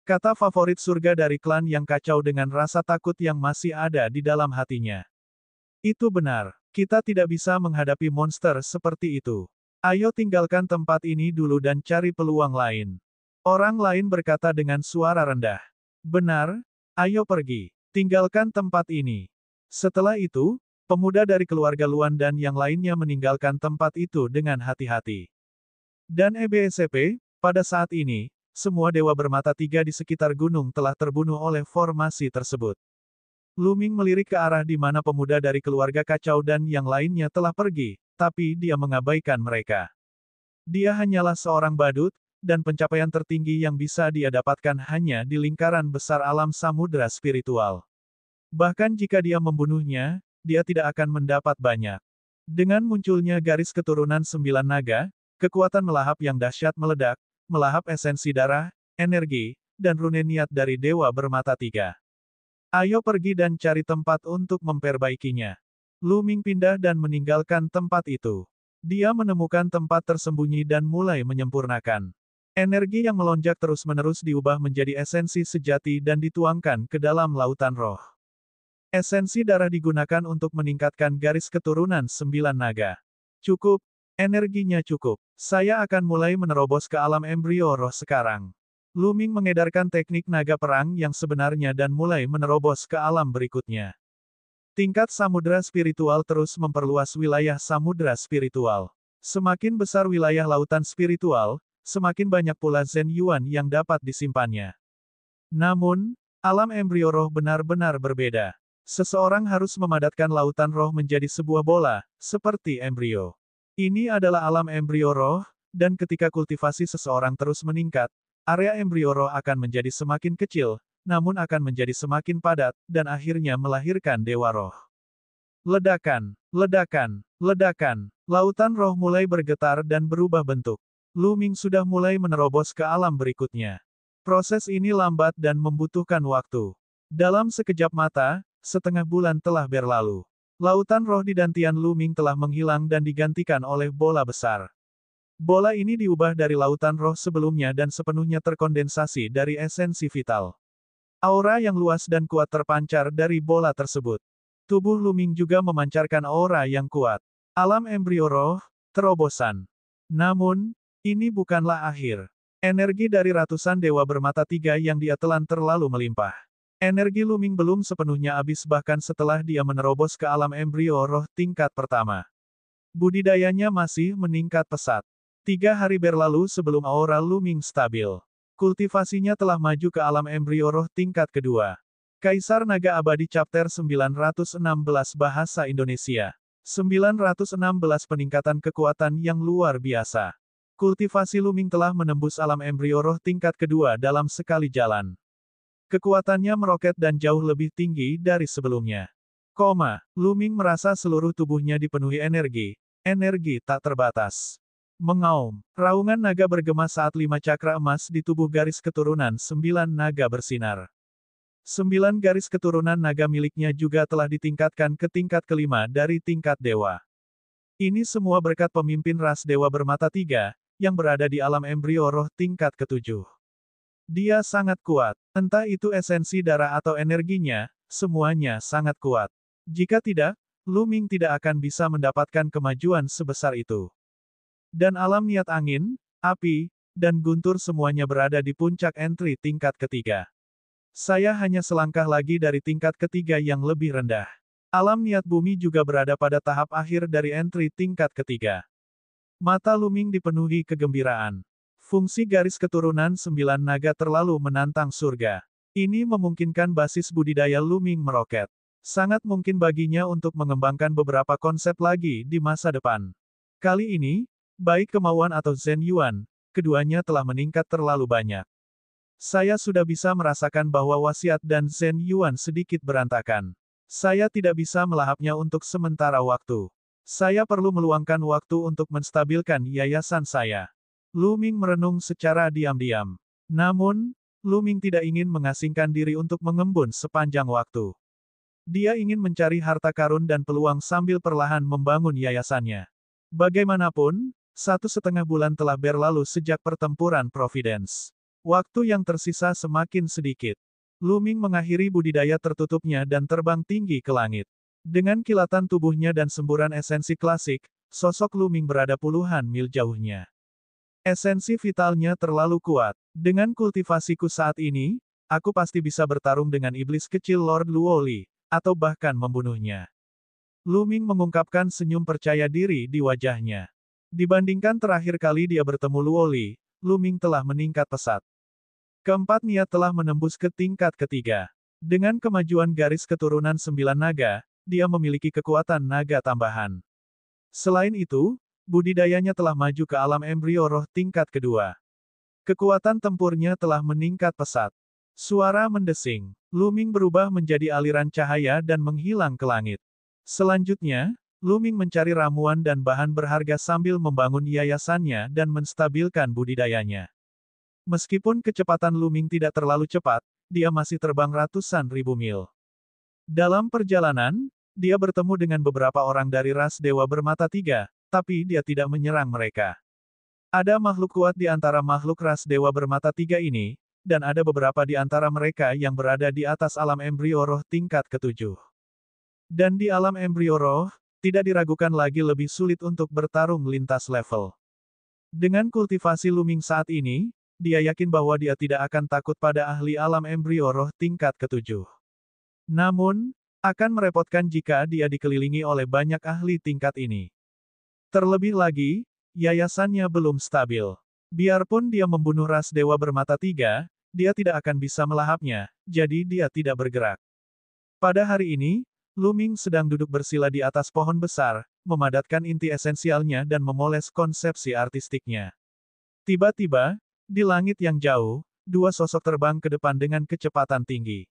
Kata favorit surga dari klan yang kacau dengan rasa takut yang masih ada di dalam hatinya. Itu benar. Kita tidak bisa menghadapi monster seperti itu. Ayo tinggalkan tempat ini dulu dan cari peluang lain. Orang lain berkata dengan suara rendah. Benar, ayo pergi. Tinggalkan tempat ini. Setelah itu, pemuda dari keluarga Luan dan yang lainnya meninggalkan tempat itu dengan hati-hati. Dan EBSCP, pada saat ini, semua Dewa Bermata Tiga di sekitar gunung telah terbunuh oleh formasi tersebut. Lu Ming melirik ke arah di mana pemuda dari keluarga kacau dan yang lainnya telah pergi, tapi dia mengabaikan mereka. Dia hanyalah seorang badut, dan pencapaian tertinggi yang bisa dia dapatkan hanya di lingkaran besar alam samudera spiritual. Bahkan jika dia membunuhnya, dia tidak akan mendapat banyak. Dengan munculnya garis keturunan 9 naga, kekuatan melahap yang dahsyat meledak, melahap esensi darah, energi, dan rune niat dari Dewa Bermata Tiga. Ayo pergi dan cari tempat untuk memperbaikinya. Lu Ming pindah dan meninggalkan tempat itu. Dia menemukan tempat tersembunyi dan mulai menyempurnakan. Energi yang melonjak terus-menerus diubah menjadi esensi sejati dan dituangkan ke dalam lautan roh. Esensi darah digunakan untuk meningkatkan garis keturunan 9 naga. Cukup, Energinya cukup. Saya akan mulai menerobos ke alam embrio roh sekarang. Lu Ming mengedarkan teknik naga perang yang sebenarnya dan mulai menerobos ke alam berikutnya. Tingkat samudera spiritual terus memperluas wilayah samudera spiritual. Semakin besar wilayah lautan spiritual, semakin banyak pula Zen Yuan yang dapat disimpannya. Namun, alam embrio roh benar-benar berbeda. Seseorang harus memadatkan lautan roh menjadi sebuah bola, seperti embrio. Ini adalah alam embrio roh, dan ketika kultivasi seseorang terus meningkat, area embrio roh akan menjadi semakin kecil, namun akan menjadi semakin padat, dan akhirnya melahirkan dewa roh. Ledakan, ledakan, ledakan. Lautan roh mulai bergetar dan berubah bentuk. Lu Ming sudah mulai menerobos ke alam berikutnya. Proses ini lambat dan membutuhkan waktu. Dalam sekejap mata, setengah bulan telah berlalu. Lautan roh di dantian Lu Ming telah menghilang dan digantikan oleh bola besar. Bola ini diubah dari lautan roh sebelumnya dan sepenuhnya terkondensasi dari esensi vital. Aura yang luas dan kuat terpancar dari bola tersebut. Tubuh Lu Ming juga memancarkan aura yang kuat. Alam embrio roh, terobosan. Namun, ini bukanlah akhir. Energi dari ratusan dewa bermata tiga yang dia telan terlalu melimpah. Energi Lu Ming belum sepenuhnya habis bahkan setelah dia menerobos ke alam embrio roh tingkat pertama. Budidayanya masih meningkat pesat. 3 hari berlalu sebelum aura Lu Ming stabil. Kultivasinya telah maju ke alam embrio roh tingkat kedua. Kaisar Naga Abadi Chapter 916 Bahasa Indonesia. 916 Peningkatan kekuatan yang luar biasa. Kultivasi Lu Ming telah menembus alam embrio roh tingkat kedua dalam sekali jalan. Kekuatannya meroket dan jauh lebih tinggi dari sebelumnya. Lu Ming merasa seluruh tubuhnya dipenuhi energi tak terbatas. Mengaum, raungan naga bergema saat 5 cakra emas di tubuh garis keturunan 9 naga bersinar. 9 garis keturunan naga miliknya juga telah ditingkatkan ke tingkat kelima dari tingkat dewa. Ini semua berkat pemimpin ras dewa bermata tiga, yang berada di alam embrio roh tingkat ketujuh. Dia sangat kuat. Entah itu esensi darah atau energinya, semuanya sangat kuat. Jika tidak, Lu Ming tidak akan bisa mendapatkan kemajuan sebesar itu. Dan alam niat angin, api, dan guntur semuanya berada di puncak entry tingkat ketiga. Saya hanya selangkah lagi dari tingkat ketiga yang lebih rendah. Alam niat bumi juga berada pada tahap akhir dari entry tingkat ketiga. Mata Lu Ming dipenuhi kegembiraan. Fungsi garis keturunan 9 naga terlalu menantang surga. Ini memungkinkan basis budidaya Lu Ming meroket. Sangat mungkin baginya untuk mengembangkan beberapa konsep lagi di masa depan. Kali ini, baik kemauan atau Zen Yuan, keduanya telah meningkat terlalu banyak. Saya sudah bisa merasakan bahwa wasiat dan Zen Yuan sedikit berantakan. Saya tidak bisa melahapnya untuk sementara waktu. Saya perlu meluangkan waktu untuk menstabilkan yayasan saya. Lu Ming merenung secara diam-diam. Namun, Lu Ming tidak ingin mengasingkan diri untuk mengembun sepanjang waktu. Dia ingin mencari harta karun dan peluang sambil perlahan membangun yayasannya. Bagaimanapun, 1,5 bulan telah berlalu sejak pertempuran Providence. Waktu yang tersisa semakin sedikit. Lu Ming mengakhiri budidaya tertutupnya dan terbang tinggi ke langit. Dengan kilatan tubuhnya dan semburan esensi klasik, sosok Lu Ming berada puluhan mil jauhnya. Esensi vitalnya terlalu kuat. Dengan kultivasiku saat ini, aku pasti bisa bertarung dengan iblis kecil Lord Luoli, atau bahkan membunuhnya. Lu Ming mengungkapkan senyum percaya diri di wajahnya. Dibandingkan terakhir kali dia bertemu Luoli, Lu Ming telah meningkat pesat. Keempat niat telah menembus ke tingkat ketiga. Dengan kemajuan garis keturunan 9 naga, dia memiliki kekuatan naga tambahan. Selain itu, budidayanya telah maju ke alam embrio roh tingkat kedua. Kekuatan tempurnya telah meningkat pesat. Suara mendesing. Lu Ming berubah menjadi aliran cahaya dan menghilang ke langit. Selanjutnya, Lu Ming mencari ramuan dan bahan berharga sambil membangun yayasannya dan menstabilkan budidayanya. Meskipun kecepatan Lu Ming tidak terlalu cepat, dia masih terbang ratusan ribu mil. Dalam perjalanan, dia bertemu dengan beberapa orang dari ras dewa bermata tiga, tapi dia tidak menyerang mereka. Ada makhluk kuat di antara makhluk ras dewa bermata tiga ini, dan ada beberapa di antara mereka yang berada di atas alam embrio roh tingkat ketujuh. Dan di alam embrio roh, tidak diragukan lagi lebih sulit untuk bertarung lintas level. Dengan kultivasi Luming saat ini, dia yakin bahwa dia tidak akan takut pada ahli alam embrio roh tingkat ke-7. Namun, akan merepotkan jika dia dikelilingi oleh banyak ahli tingkat ini. Terlebih lagi, yayasannya belum stabil. Biarpun dia membunuh ras dewa bermata tiga, dia tidak akan bisa melahapnya, jadi dia tidak bergerak. Pada hari ini, Luming sedang duduk bersila di atas pohon besar, memadatkan inti esensialnya dan memoles konsepsi artistiknya. Tiba-tiba, di langit yang jauh, dua sosok terbang ke depan dengan kecepatan tinggi.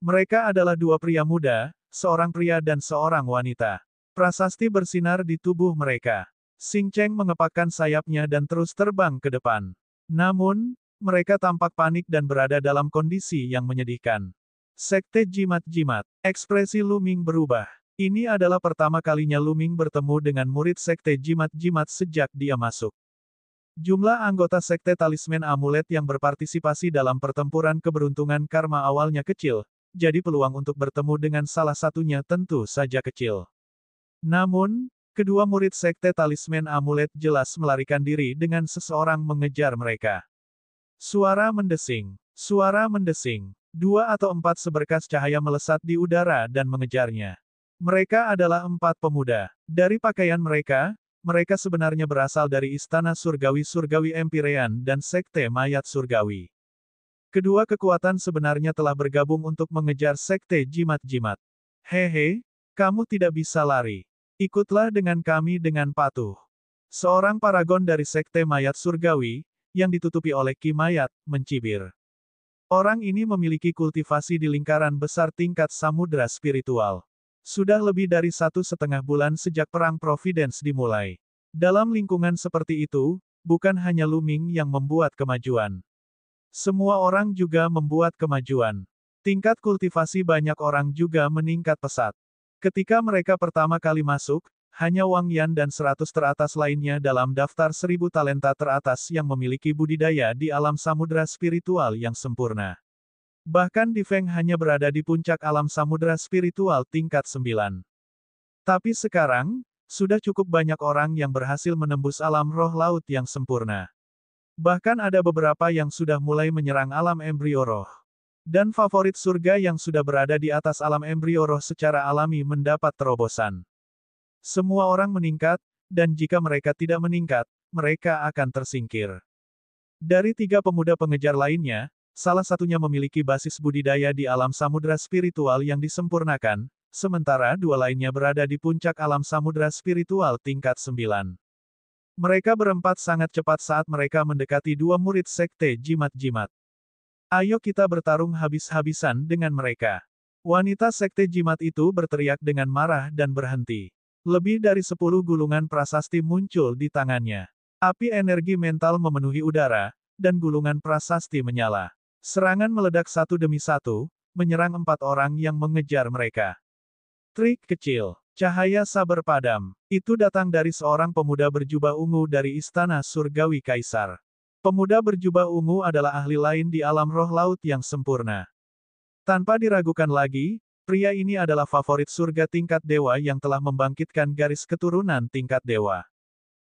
Mereka adalah dua pria muda, seorang pria dan seorang wanita. Prasasti bersinar di tubuh mereka. Xing Cheng mengepakkan sayapnya dan terus terbang ke depan. Namun, mereka tampak panik dan berada dalam kondisi yang menyedihkan. Sekte Jimat-Jimat. Ekspresi Luming berubah. Ini adalah pertama kalinya Luming bertemu dengan murid Sekte Jimat-Jimat sejak dia masuk. Jumlah anggota Sekte Talisman Amulet yang berpartisipasi dalam pertempuran keberuntungan karma awalnya kecil, jadi peluang untuk bertemu dengan salah satunya tentu saja kecil. Namun, kedua murid Sekte Talisman Amulet jelas melarikan diri dengan seseorang mengejar mereka. Suara mendesing. Suara mendesing. 2 atau 4 seberkas cahaya melesat di udara dan mengejarnya. Mereka adalah 4 pemuda. Dari pakaian mereka, mereka sebenarnya berasal dari Istana Surgawi-Surgawi Empyrean dan Sekte Mayat Surgawi. Kedua kekuatan sebenarnya telah bergabung untuk mengejar Sekte Jimat-Jimat. Hehe, kamu tidak bisa lari. Ikutlah dengan kami dengan patuh. Seorang paragon dari Sekte Mayat Surgawi, yang ditutupi oleh Ki Mayat, mencibir. Orang ini memiliki kultivasi di lingkaran besar tingkat samudra spiritual. Sudah lebih dari 1,5 bulan sejak Perang Providence dimulai. Dalam lingkungan seperti itu, bukan hanya Luming yang membuat kemajuan. Semua orang juga membuat kemajuan. Tingkat kultivasi banyak orang juga meningkat pesat. Ketika mereka pertama kali masuk, hanya Wang Yan dan 100 teratas lainnya dalam daftar 1.000 talenta teratas yang memiliki budidaya di alam samudra spiritual yang sempurna. Bahkan Di Feng hanya berada di puncak alam samudra spiritual tingkat 9. Tapi sekarang, sudah cukup banyak orang yang berhasil menembus alam roh laut yang sempurna. Bahkan ada beberapa yang sudah mulai menyerang alam embrio roh. Dan favorit surga yang sudah berada di atas alam embrio roh secara alami mendapat terobosan. Semua orang meningkat, dan jika mereka tidak meningkat, mereka akan tersingkir. Dari 3 pemuda pengejar lainnya, salah satunya memiliki basis budidaya di alam samudra spiritual yang disempurnakan, sementara 2 lainnya berada di puncak alam samudra spiritual tingkat 9. Mereka berempat sangat cepat saat mereka mendekati 2 murid Sekte Jimat-Jimat. Ayo kita bertarung habis-habisan dengan mereka. Wanita Sekte Jimat itu berteriak dengan marah dan berhenti. Lebih dari 10 gulungan prasasti muncul di tangannya. Api energi mental memenuhi udara, dan gulungan prasasti menyala. Serangan meledak satu demi satu, menyerang 4 orang yang mengejar mereka. Trik kecil. Cahaya sabar padam. Itu datang dari seorang pemuda berjubah ungu dari Istana Surgawi Kaisar. Pemuda berjubah ungu adalah ahli lain di alam roh laut yang sempurna. Tanpa diragukan lagi, pria ini adalah favorit surga tingkat dewa yang telah membangkitkan garis keturunan tingkat dewa.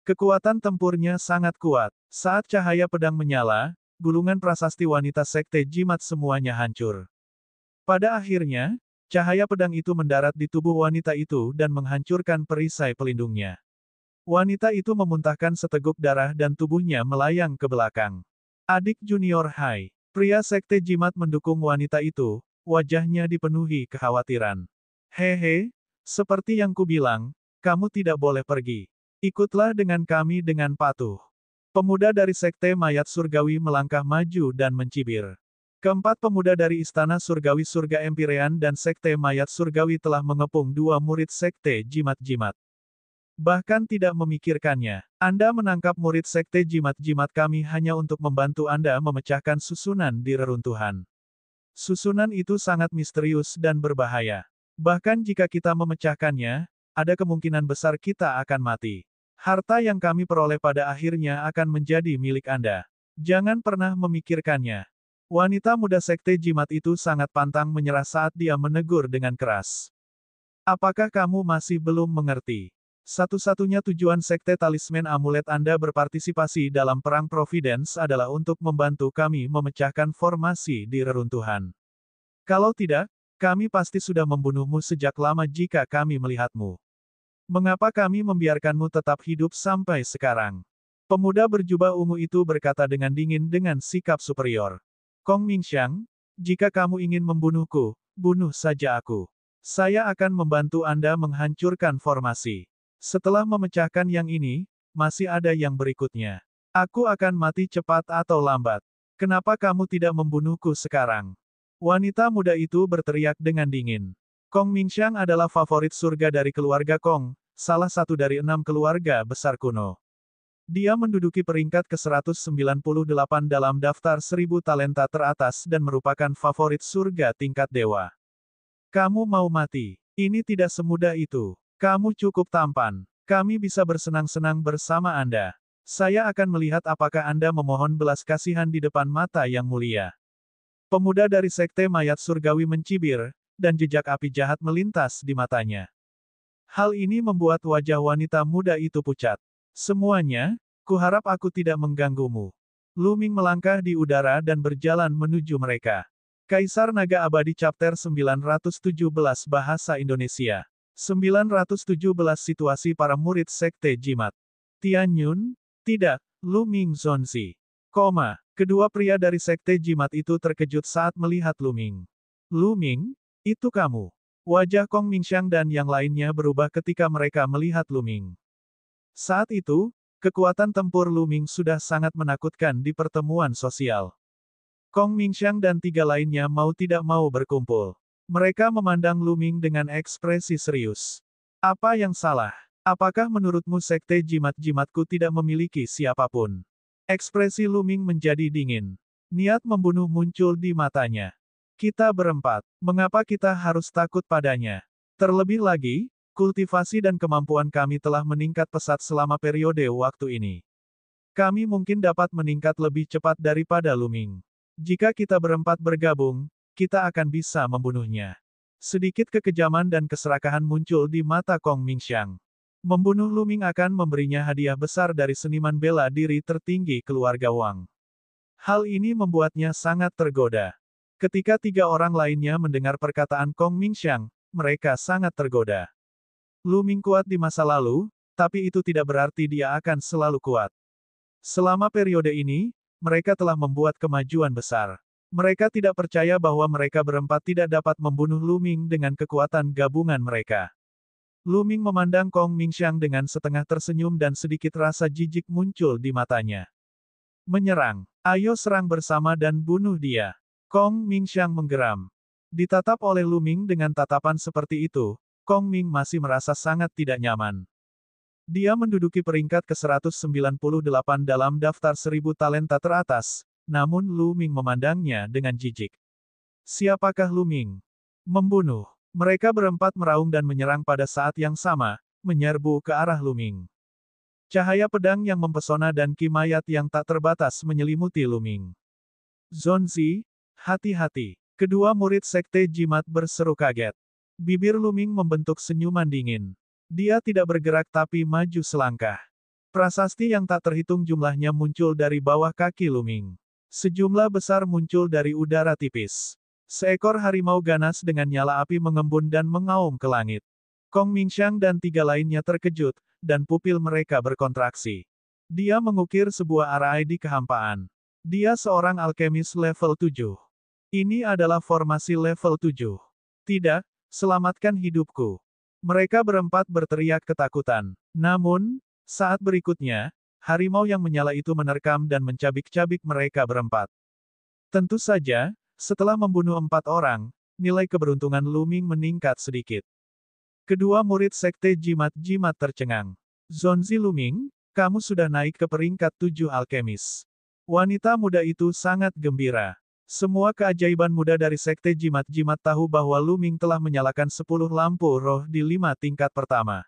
Kekuatan tempurnya sangat kuat. Saat cahaya pedang menyala, gulungan prasasti wanita Sekte Jimat semuanya hancur. Pada akhirnya, cahaya pedang itu mendarat di tubuh wanita itu dan menghancurkan perisai pelindungnya. Wanita itu memuntahkan seteguk darah dan tubuhnya melayang ke belakang. Adik junior Hai. Pria Sekte Jimat mendukung wanita itu, wajahnya dipenuhi kekhawatiran. Hehe, seperti yang kubilang, kamu tidak boleh pergi. Ikutlah dengan kami dengan patuh. Pemuda dari Sekte Mayat Surgawi melangkah maju dan mencibir. Keempat pemuda dari Istana Surgawi Surga Empyrean dan Sekte Mayat Surgawi telah mengepung 2 murid Sekte Jimat-Jimat. Bahkan tidak memikirkannya. Anda menangkap murid Sekte Jimat-Jimat kami hanya untuk membantu Anda memecahkan susunan di reruntuhan. Susunan itu sangat misterius dan berbahaya. Bahkan jika kita memecahkannya, ada kemungkinan besar kita akan mati. Harta yang kami peroleh pada akhirnya akan menjadi milik Anda. Jangan pernah memikirkannya. Wanita muda Sekte Jimat itu sangat pantang menyerah saat dia menegur dengan keras. Apakah kamu masih belum mengerti? Satu-satunya tujuan Sekte Talisman Amulet Anda berpartisipasi dalam Perang Providence adalah untuk membantu kami memecahkan formasi di reruntuhan. Kalau tidak, kami pasti sudah membunuhmu sejak lama jika kami melihatmu. Mengapa kami membiarkanmu tetap hidup sampai sekarang? Pemuda berjubah ungu itu berkata dengan dingin dengan sikap superior. Kong Mingxiang, jika kamu ingin membunuhku, bunuh saja aku. Saya akan membantu Anda menghancurkan formasi. Setelah memecahkan yang ini, masih ada yang berikutnya. Aku akan mati cepat atau lambat. Kenapa kamu tidak membunuhku sekarang? Wanita muda itu berteriak dengan dingin. Kong Mingxiang adalah favorit surga dari keluarga Kong, salah satu dari 6 keluarga besar kuno. Dia menduduki peringkat ke-198 dalam daftar 1000 talenta teratas dan merupakan favorit surga tingkat dewa. Kamu mau mati? Ini tidak semudah itu. Kamu cukup tampan. Kami bisa bersenang-senang bersama Anda. Saya akan melihat apakah Anda memohon belas kasihan di depan mata yang mulia. Pemuda dari Sekte Mayat Surgawi mencibir, dan jejak api jahat melintas di matanya. Hal ini membuat wajah wanita muda itu pucat. Semuanya, kuharap aku tidak mengganggumu. Lu Ming melangkah di udara dan berjalan menuju mereka. Kaisar Naga Abadi Chapter 917 Bahasa Indonesia 917 Situasi para murid Sekte Jimat. Tian Yun? Tidak, Lu Ming Zonzi. Kedua pria dari Sekte Jimat itu terkejut saat melihat Lu Ming. Lu Ming? Itu kamu. Wajah Kong Mingxiang dan yang lainnya berubah ketika mereka melihat Lu Ming. Saat itu, kekuatan tempur Lu Ming sudah sangat menakutkan di pertemuan sosial. Kong Mingxiang dan 3 lainnya mau tidak mau berkumpul. Mereka memandang Lu Ming dengan ekspresi serius. Apa yang salah? Apakah menurutmu Sekte Jimat-Jimatku tidak memiliki siapapun? Ekspresi Lu Ming menjadi dingin. Niat membunuh muncul di matanya. Kita berempat, mengapa kita harus takut padanya? Terlebih lagi, kultivasi dan kemampuan kami telah meningkat pesat selama periode waktu ini. Kami mungkin dapat meningkat lebih cepat daripada Lu Ming. Jika kita berempat bergabung, kita akan bisa membunuhnya. Sedikit kekejaman dan keserakahan muncul di mata Kong Mingxiang. Membunuh Lu Ming akan memberinya hadiah besar dari seniman bela diri tertinggi keluarga Wang. Hal ini membuatnya sangat tergoda. Ketika 3 orang lainnya mendengar perkataan Kong Mingxiang, mereka sangat tergoda. Lu Ming kuat di masa lalu, tapi itu tidak berarti dia akan selalu kuat. Selama periode ini, mereka telah membuat kemajuan besar. Mereka tidak percaya bahwa mereka berempat tidak dapat membunuh Lu Ming dengan kekuatan gabungan mereka. Lu Ming memandang Kong Mingxiang dengan setengah tersenyum dan sedikit rasa jijik muncul di matanya. Menyerang. Ayo serang bersama dan bunuh dia. Kong Mingxiang menggeram. Ditatap oleh Lu Ming dengan tatapan seperti itu, Kong Ming masih merasa sangat tidak nyaman. Dia menduduki peringkat ke-198 dalam daftar 1000 talenta teratas, namun Lu Ming memandangnya dengan jijik. Siapakah Lu Ming? Membunuh. Mereka berempat meraung dan menyerang pada saat yang sama, menyerbu ke arah Lu Ming. Cahaya pedang yang mempesona dan kimayat yang tak terbatas menyelimuti Lu Ming. Zonzi, hati-hati. Kedua murid Sekte Jimat berseru kaget. Bibir Lu Ming membentuk senyuman dingin. Dia tidak bergerak tapi maju selangkah. Prasasti yang tak terhitung jumlahnya muncul dari bawah kaki Lu Ming. Sejumlah besar muncul dari udara tipis. Seekor harimau ganas dengan nyala api mengembun dan mengaum ke langit. Kong Mingxiang dan 3 lainnya terkejut, dan pupil mereka berkontraksi. Dia mengukir sebuah arai di kehampaan. Dia seorang alkemis level 7. Ini adalah formasi level 7. Tidak, selamatkan hidupku. Mereka berempat berteriak ketakutan. Namun, saat berikutnya, harimau yang menyala itu menerkam dan mencabik-cabik mereka berempat. Tentu saja, setelah membunuh 4 orang, nilai keberuntungan Lu Ming meningkat sedikit. Kedua murid Sekte Jimat-Jimat tercengang. Zonzi Lu Ming, kamu sudah naik ke peringkat 7 alkemis. Wanita muda itu sangat gembira. Semua keajaiban muda dari Sekte Jimat-Jimat tahu bahwa Lu Ming telah menyalakan 10 lampu roh di 5 tingkat pertama.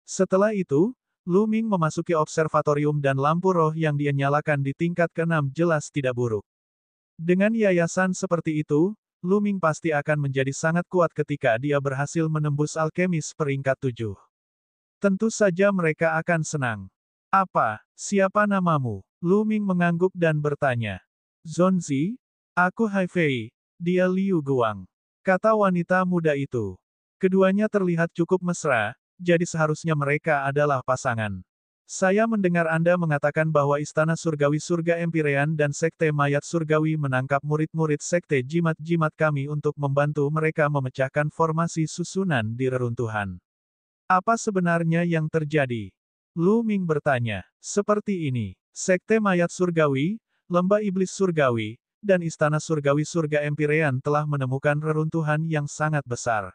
Setelah itu, Lu Ming memasuki observatorium dan lampu roh yang dia nyalakan di tingkat ke-6 jelas tidak buruk. Dengan yayasan seperti itu, Lu Ming pasti akan menjadi sangat kuat ketika dia berhasil menembus alkemis peringkat 7. Tentu saja mereka akan senang. Apa? Siapa namamu? Lu Ming mengangguk dan bertanya. Zonzi? Aku Hai Fei. Dia Liu Guang. Kata wanita muda itu. Keduanya terlihat cukup mesra, jadi seharusnya mereka adalah pasangan. Saya mendengar Anda mengatakan bahwa Istana Surgawi Surga Empyrean dan Sekte Mayat Surgawi menangkap murid-murid Sekte Jimat-Jimat kami untuk membantu mereka memecahkan formasi susunan di reruntuhan. Apa sebenarnya yang terjadi? Lu Ming bertanya. Seperti ini, Sekte Mayat Surgawi, Lembah Iblis Surgawi, dan Istana Surgawi Surga Empyrean telah menemukan reruntuhan yang sangat besar.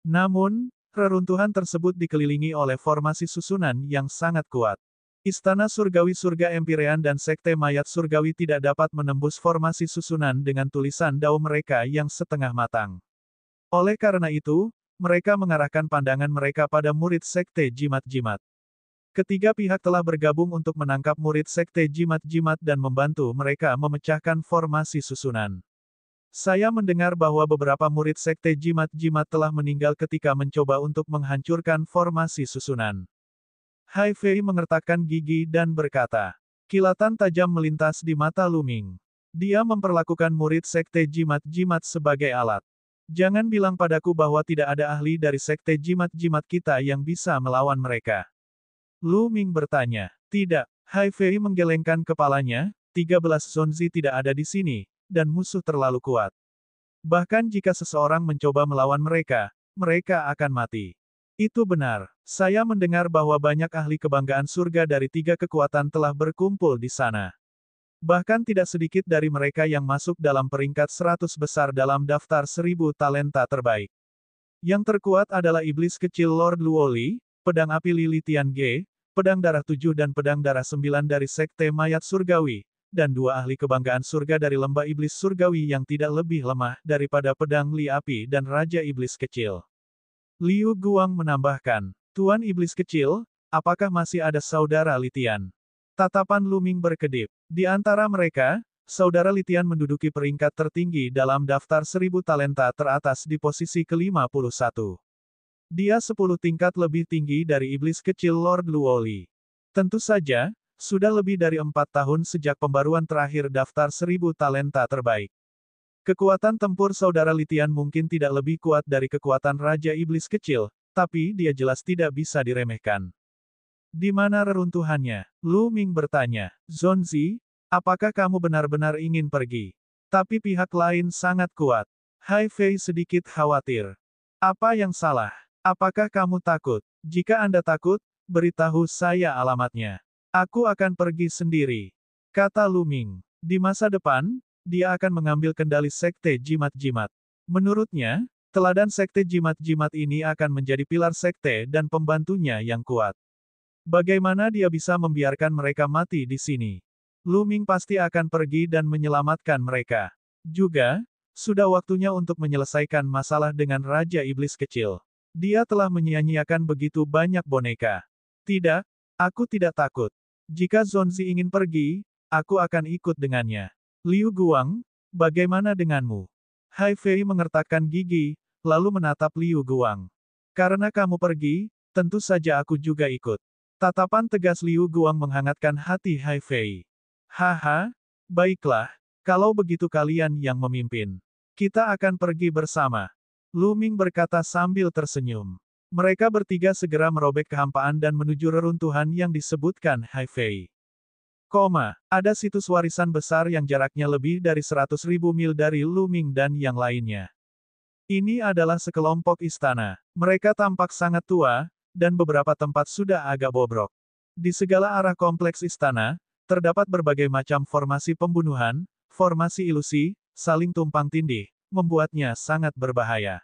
Namun, reruntuhan tersebut dikelilingi oleh formasi susunan yang sangat kuat. Istana Surgawi Surga Empyrean dan Sekte Mayat Surgawi tidak dapat menembus formasi susunan dengan tulisan dao mereka yang setengah matang. Oleh karena itu, mereka mengarahkan pandangan mereka pada murid Sekte Jimat-Jimat. Ketiga pihak telah bergabung untuk menangkap murid Sekte Jimat-Jimat dan membantu mereka memecahkan formasi susunan. Saya mendengar bahwa beberapa murid Sekte Jimat-Jimat telah meninggal ketika mencoba untuk menghancurkan formasi susunan. Hai Fei mengertakkan gigi dan berkata. Kilatan tajam melintas di mata Lu Ming. Dia memperlakukan murid Sekte Jimat-Jimat sebagai alat. Jangan bilang padaku bahwa tidak ada ahli dari Sekte Jimat-Jimat kita yang bisa melawan mereka. Lu Ming bertanya. Tidak. Hai Fei menggelengkan kepalanya, 13 Zonzi tidak ada di sini, dan musuh terlalu kuat. Bahkan jika seseorang mencoba melawan mereka, mereka akan mati. Itu benar. Saya mendengar bahwa banyak ahli kebanggaan surga dari 3 kekuatan telah berkumpul di sana. Bahkan tidak sedikit dari mereka yang masuk dalam peringkat 100 besar dalam daftar 1000 talenta terbaik. Yang terkuat adalah iblis kecil Lord Luoli, pedang api Lili Tiange, pedang darah 7 dan pedang darah 9 dari Sekte Mayat Surgawi, dan 2 ahli kebanggaan surga dari lembah iblis surgawi yang tidak lebih lemah daripada pedang Li Api dan Raja Iblis Kecil. Liu Guang menambahkan, Tuan Iblis Kecil, apakah masih ada saudara Litian? Tatapan Lu Ming berkedip. Di antara mereka, saudara Litian menduduki peringkat tertinggi dalam daftar 1000 talenta teratas di posisi ke-51. Dia 10 tingkat lebih tinggi dari Iblis Kecil Lord Luoli. Tentu saja, sudah lebih dari 4 tahun sejak pembaruan terakhir daftar 1000 talenta terbaik. Kekuatan tempur saudara Litian mungkin tidak lebih kuat dari kekuatan Raja Iblis Kecil, tapi dia jelas tidak bisa diremehkan. Di mana reruntuhannya? Lu Ming bertanya. Zonzi, apakah kamu benar-benar ingin pergi? Tapi pihak lain sangat kuat. Hai Fei sedikit khawatir. Apa yang salah? Apakah kamu takut? Jika Anda takut, beritahu saya alamatnya. Aku akan pergi sendiri. Kata Lu Ming. Di masa depan, dia akan mengambil kendali Sekte Jimat-Jimat. Menurutnya, teladan Sekte Jimat-Jimat ini akan menjadi pilar Sekte dan pembantunya yang kuat. Bagaimana dia bisa membiarkan mereka mati di sini? Lu Ming pasti akan pergi dan menyelamatkan mereka. Juga, sudah waktunya untuk menyelesaikan masalah dengan Raja Iblis Kecil. Dia telah menyia-nyiakan begitu banyak boneka. Tidak, aku tidak takut. Jika Zonzi ingin pergi, aku akan ikut dengannya. Liu Guang, bagaimana denganmu? Hai Fei mengertakkan gigi, lalu menatap Liu Guang. Karena kamu pergi, tentu saja aku juga ikut. Tatapan tegas Liu Guang menghangatkan hati Hai Fei. Haha, baiklah, kalau begitu kalian yang memimpin. Kita akan pergi bersama. Lu Ming berkata sambil tersenyum. Mereka bertiga segera merobek kehampaan dan menuju reruntuhan yang disebutkan Hai Fei. Ada situs warisan besar yang jaraknya lebih dari 100.000 mil dari Lu Ming dan yang lainnya. Ini adalah sekelompok istana. Mereka tampak sangat tua, dan beberapa tempat sudah agak bobrok. Di segala arah kompleks istana, terdapat berbagai macam formasi pembunuhan, formasi ilusi, saling tumpang tindih, membuatnya sangat berbahaya.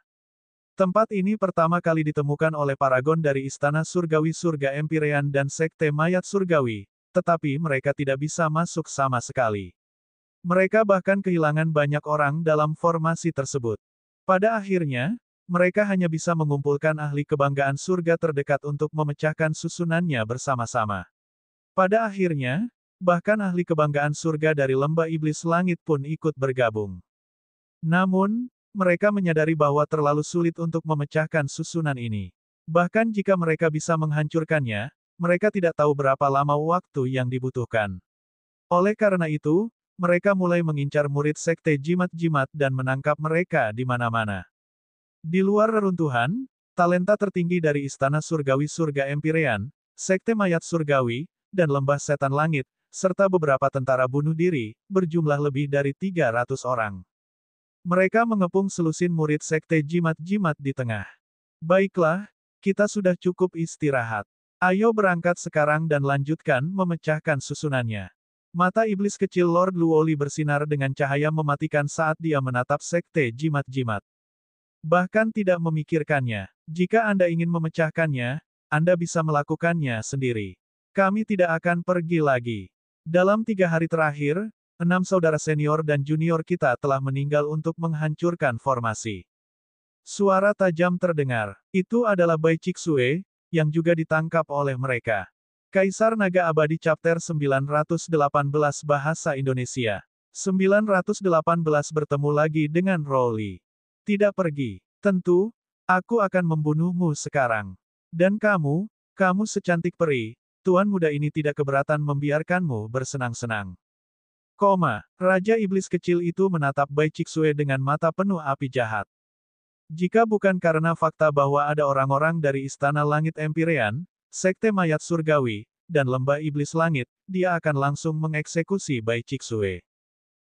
Tempat ini pertama kali ditemukan oleh paragon dari Istana Surgawi Surga Empyrean dan Sekte Mayat Surgawi, tetapi mereka tidak bisa masuk sama sekali. Mereka bahkan kehilangan banyak orang dalam formasi tersebut. Pada akhirnya, mereka hanya bisa mengumpulkan ahli kebanggaan surga terdekat untuk memecahkan susunannya bersama-sama. Pada akhirnya, bahkan ahli kebanggaan surga dari lembah iblis langit pun ikut bergabung. Namun, mereka menyadari bahwa terlalu sulit untuk memecahkan susunan ini. Bahkan jika mereka bisa menghancurkannya, mereka tidak tahu berapa lama waktu yang dibutuhkan. Oleh karena itu, mereka mulai mengincar murid sekte jimat-jimat dan menangkap mereka di mana-mana. Di luar reruntuhan, talenta tertinggi dari Istana Surgawi Surga Empyrean, Sekte Mayat Surgawi, dan Lembah Setan Langit, serta beberapa tentara bunuh diri, berjumlah lebih dari 300 orang. Mereka mengepung selusin murid Sekte Jimat-Jimat di tengah. Baiklah, kita sudah cukup istirahat. Ayo berangkat sekarang dan lanjutkan memecahkan susunannya. Mata iblis kecil Lord Luoli bersinar dengan cahaya mematikan saat dia menatap Sekte Jimat-Jimat. Bahkan tidak memikirkannya. Jika Anda ingin memecahkannya, Anda bisa melakukannya sendiri. Kami tidak akan pergi lagi. Dalam 3 hari terakhir, 6 saudara senior dan junior kita telah meninggal untuk menghancurkan formasi. Suara tajam terdengar. Itu adalah Bai Cixue, yang juga ditangkap oleh mereka. Kaisar Naga Abadi Chapter 918 Bahasa Indonesia. 918 bertemu lagi dengan Rowley. Tidak pergi. Tentu, aku akan membunuhmu sekarang. Dan kamu secantik peri, Tuan muda ini tidak keberatan membiarkanmu bersenang-senang. Raja Iblis kecil itu menatap Bai Cixue dengan mata penuh api jahat. Jika bukan karena fakta bahwa ada orang-orang dari Istana Langit Empyrean, Sekte Mayat Surgawi, dan Lembah Iblis Langit, dia akan langsung mengeksekusi Bai Cixue.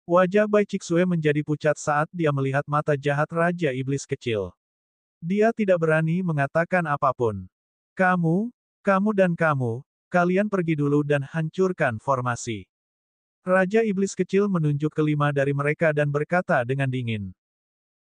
Wajah Bai Cixue menjadi pucat saat dia melihat mata jahat Raja Iblis kecil. Dia tidak berani mengatakan apapun. Kamu dan kalian pergi dulu dan hancurkan formasi. Raja Iblis kecil menunjuk kelima dari mereka dan berkata dengan dingin.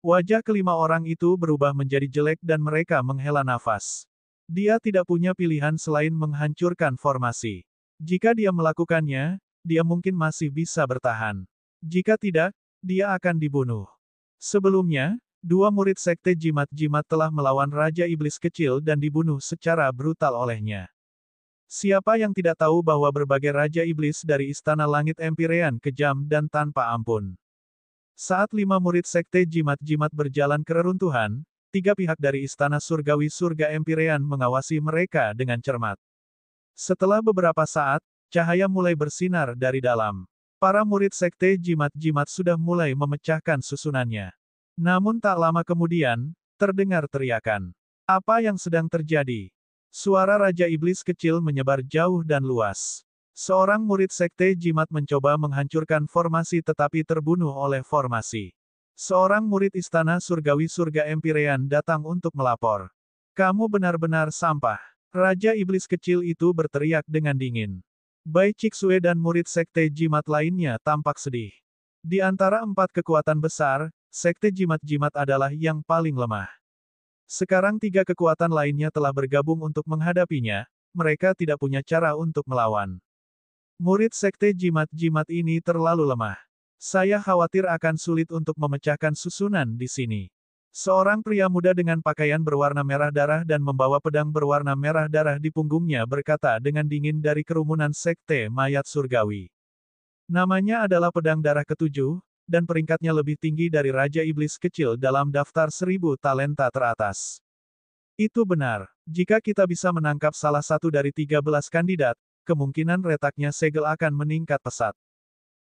Wajah kelima orang itu berubah menjadi jelek dan mereka menghela nafas. Dia tidak punya pilihan selain menghancurkan formasi. Jika dia melakukannya, dia mungkin masih bisa bertahan. Jika tidak, dia akan dibunuh. Sebelumnya, 2 murid sekte jimat-jimat telah melawan Raja Iblis kecil dan dibunuh secara brutal olehnya. Siapa yang tidak tahu bahwa berbagai Raja Iblis dari Istana Langit Empyrean kejam dan tanpa ampun. Saat 5 murid sekte jimat-jimat berjalan ke reruntuhan, 3 pihak dari Istana Surgawi Surga Empyrean mengawasi mereka dengan cermat. Setelah beberapa saat, cahaya mulai bersinar dari dalam. Para murid sekte jimat-jimat sudah mulai memecahkan susunannya. Namun tak lama kemudian, terdengar teriakan. Apa yang sedang terjadi? Suara Raja Iblis kecil menyebar jauh dan luas. Seorang murid sekte jimat mencoba menghancurkan formasi tetapi terbunuh oleh formasi. Seorang murid Istana Surgawi Surga Empyrean datang untuk melapor. Kamu benar-benar sampah. Raja Iblis kecil itu berteriak dengan dingin. Bai Cixue dan murid sekte jimat lainnya tampak sedih. Di antara 4 kekuatan besar, sekte jimat-jimat adalah yang paling lemah. Sekarang 3 kekuatan lainnya telah bergabung untuk menghadapinya, mereka tidak punya cara untuk melawan. Murid sekte jimat-jimat ini terlalu lemah. Saya khawatir akan sulit untuk memecahkan susunan di sini. Seorang pria muda dengan pakaian berwarna merah darah dan membawa pedang berwarna merah darah di punggungnya berkata dengan dingin dari kerumunan Sekte Mayat Surgawi. Namanya adalah Pedang Darah Ketujuh, dan peringkatnya lebih tinggi dari Raja Iblis Kecil dalam daftar 1000 talenta teratas. Itu benar. Jika kita bisa menangkap salah satu dari 13 kandidat, kemungkinan retaknya segel akan meningkat pesat.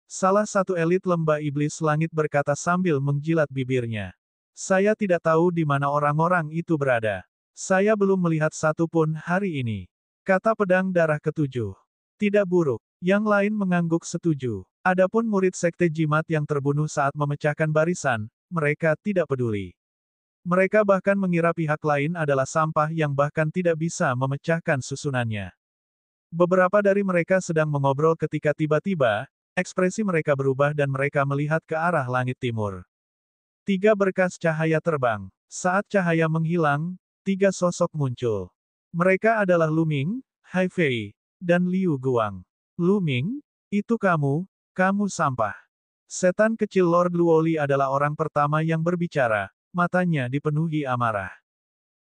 Salah satu elit Lembah Iblis Langit berkata sambil menjilat bibirnya. Saya tidak tahu di mana orang-orang itu berada. Saya belum melihat satu pun hari ini. Kata Pedang Darah Ketujuh. Tidak buruk. Yang lain mengangguk setuju. Adapun murid sekte jimat yang terbunuh saat memecahkan barisan, mereka tidak peduli. Mereka bahkan mengira pihak lain adalah sampah yang bahkan tidak bisa memecahkan susunannya. Beberapa dari mereka sedang mengobrol ketika tiba-tiba, ekspresi mereka berubah dan mereka melihat ke arah langit timur. 3 berkas cahaya terbang. Saat cahaya menghilang, 3 sosok muncul. Mereka adalah Lu Ming, Hai Fei, dan Liu Guang. Lu Ming, itu kamu sampah. Setan kecil Lord Luoli adalah orang pertama yang berbicara, matanya dipenuhi amarah.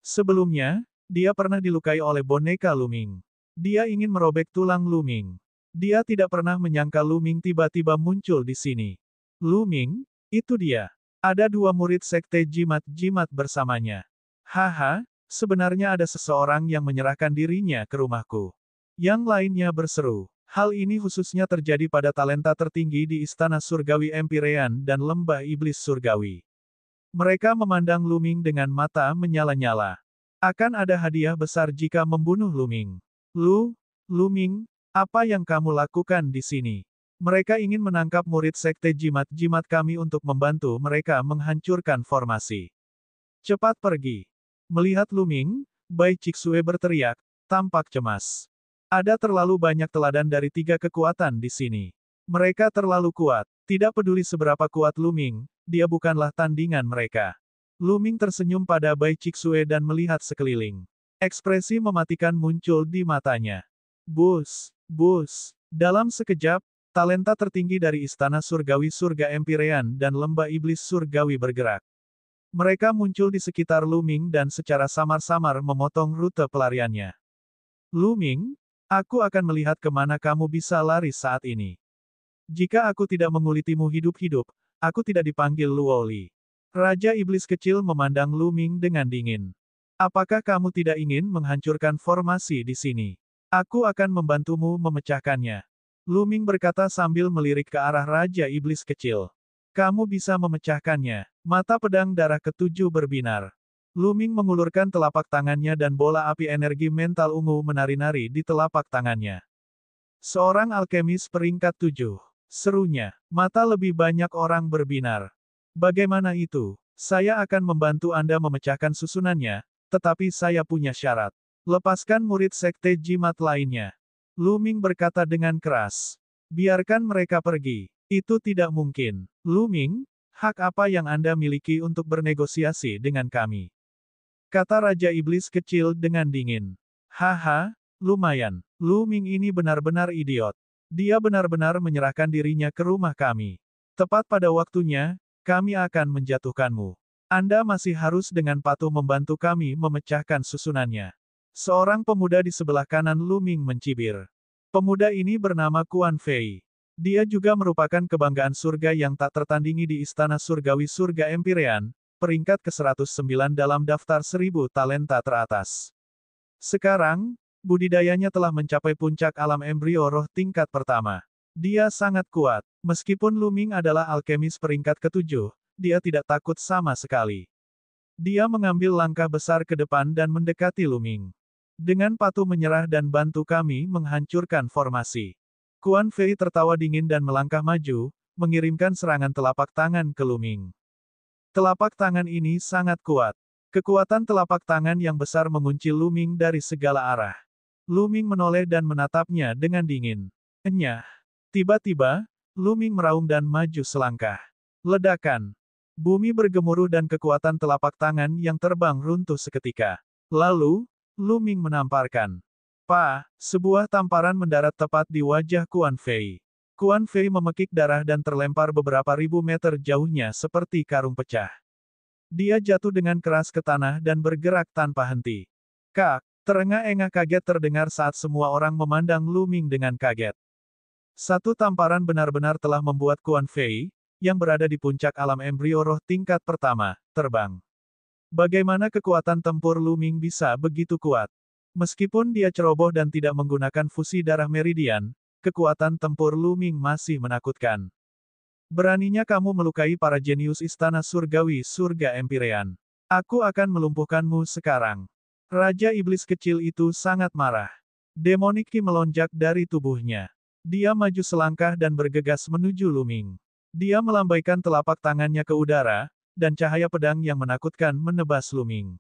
Sebelumnya, dia pernah dilukai oleh boneka Lu Ming. Dia ingin merobek tulang Lu Ming. Dia tidak pernah menyangka Lu Ming tiba-tiba muncul di sini. Lu Ming, itu dia. Ada dua murid sekte jimat-jimat bersamanya. Haha, sebenarnya ada seseorang yang menyerahkan dirinya ke rumahku. Yang lainnya berseru. Hal ini khususnya terjadi pada talenta tertinggi di Istana Surgawi Empyrean dan Lembah Iblis Surgawi. Mereka memandang Luming dengan mata menyala-nyala. Akan ada hadiah besar jika membunuh Luming. Luming, apa yang kamu lakukan di sini? Mereka ingin menangkap murid sekte jimat-jimat kami untuk membantu mereka menghancurkan formasi. Cepat pergi. Melihat Luming, Bai Cixue berteriak, tampak cemas. Ada terlalu banyak teladan dari tiga kekuatan di sini. Mereka terlalu kuat. Tidak peduli seberapa kuat Luming, dia bukanlah tandingan mereka. Luming tersenyum pada Bai Cixue dan melihat sekeliling. Ekspresi mematikan muncul di matanya. Bus. Dalam sekejap, talenta tertinggi dari Istana Surgawi Surga Empyrean dan Lembah Iblis Surgawi bergerak. Mereka muncul di sekitar Luming dan secara samar-samar memotong rute pelariannya. Luming, aku akan melihat kemana kamu bisa lari saat ini. Jika aku tidak mengulitimu hidup-hidup, aku tidak dipanggil Luoli. Raja Iblis kecil memandang Luming dengan dingin. Apakah kamu tidak ingin menghancurkan formasi di sini? Aku akan membantumu memecahkannya. Luming berkata sambil melirik ke arah Raja Iblis kecil. Kamu bisa memecahkannya. Mata pedang darah ketujuh berbinar. Luming mengulurkan telapak tangannya dan bola api energi mental ungu menari-nari di telapak tangannya. Seorang alkemis peringkat 7. Serunya. Mata lebih banyak orang berbinar. Bagaimana itu? Saya akan membantu Anda memecahkan susunannya, tetapi saya punya syarat. Lepaskan murid sekte jimat lainnya. Luming berkata dengan keras. Biarkan mereka pergi. Itu tidak mungkin. Luming, hak apa yang Anda miliki untuk bernegosiasi dengan kami? Kata Raja Iblis kecil dengan dingin. Haha, lumayan. Luming ini benar-benar idiot. Dia benar-benar menyerahkan dirinya ke rumah kami. Tepat pada waktunya, kami akan menjatuhkanmu. Anda masih harus dengan patuh membantu kami memecahkan susunannya. Seorang pemuda di sebelah kanan Luming mencibir. Pemuda ini bernama Kuan Fei. Dia juga merupakan kebanggaan surga yang tak tertandingi di Istana Surgawi Surga Empyrean, peringkat ke-109 dalam daftar 1000 talenta teratas. Sekarang, budidayanya telah mencapai puncak alam embrio roh tingkat pertama. Dia sangat kuat. Meskipun Luming adalah alkemis peringkat ke-7, dia tidak takut sama sekali. Dia mengambil langkah besar ke depan dan mendekati Luming. Dengan patuh menyerah dan bantu kami menghancurkan formasi. Kuan Fei tertawa dingin dan melangkah maju, mengirimkan serangan telapak tangan ke Luming. Telapak tangan ini sangat kuat. Kekuatan telapak tangan yang besar mengunci Luming dari segala arah. Luming menoleh dan menatapnya dengan dingin. Enyah. Tiba-tiba, Luming meraung dan maju selangkah. Ledakan. Bumi bergemuruh dan kekuatan telapak tangan yang terbang runtuh seketika. Lalu, Luming menamparkan. Sebuah tamparan mendarat tepat di wajah Kuan Fei. Kuan Fei memekik darah dan terlempar beberapa ribu meter jauhnya seperti karung pecah. Dia jatuh dengan keras ke tanah dan bergerak tanpa henti. Terengah-engah kaget terdengar saat semua orang memandang Luming dengan kaget. Satu tamparan benar-benar telah membuat Kuan Fei, yang berada di puncak alam embrio roh tingkat pertama, terbang. Bagaimana kekuatan tempur Luming bisa begitu kuat? Meskipun dia ceroboh dan tidak menggunakan fusi darah meridian, kekuatan tempur Luming masih menakutkan. Beraninya kamu melukai para jenius Istana Surgawi Surga Empyrean. Aku akan melumpuhkanmu sekarang. Raja Iblis kecil itu sangat marah. Demoniki melonjak dari tubuhnya. Dia maju selangkah dan bergegas menuju Luming. Dia melambaikan telapak tangannya ke udara, dan cahaya pedang yang menakutkan menebas Luming.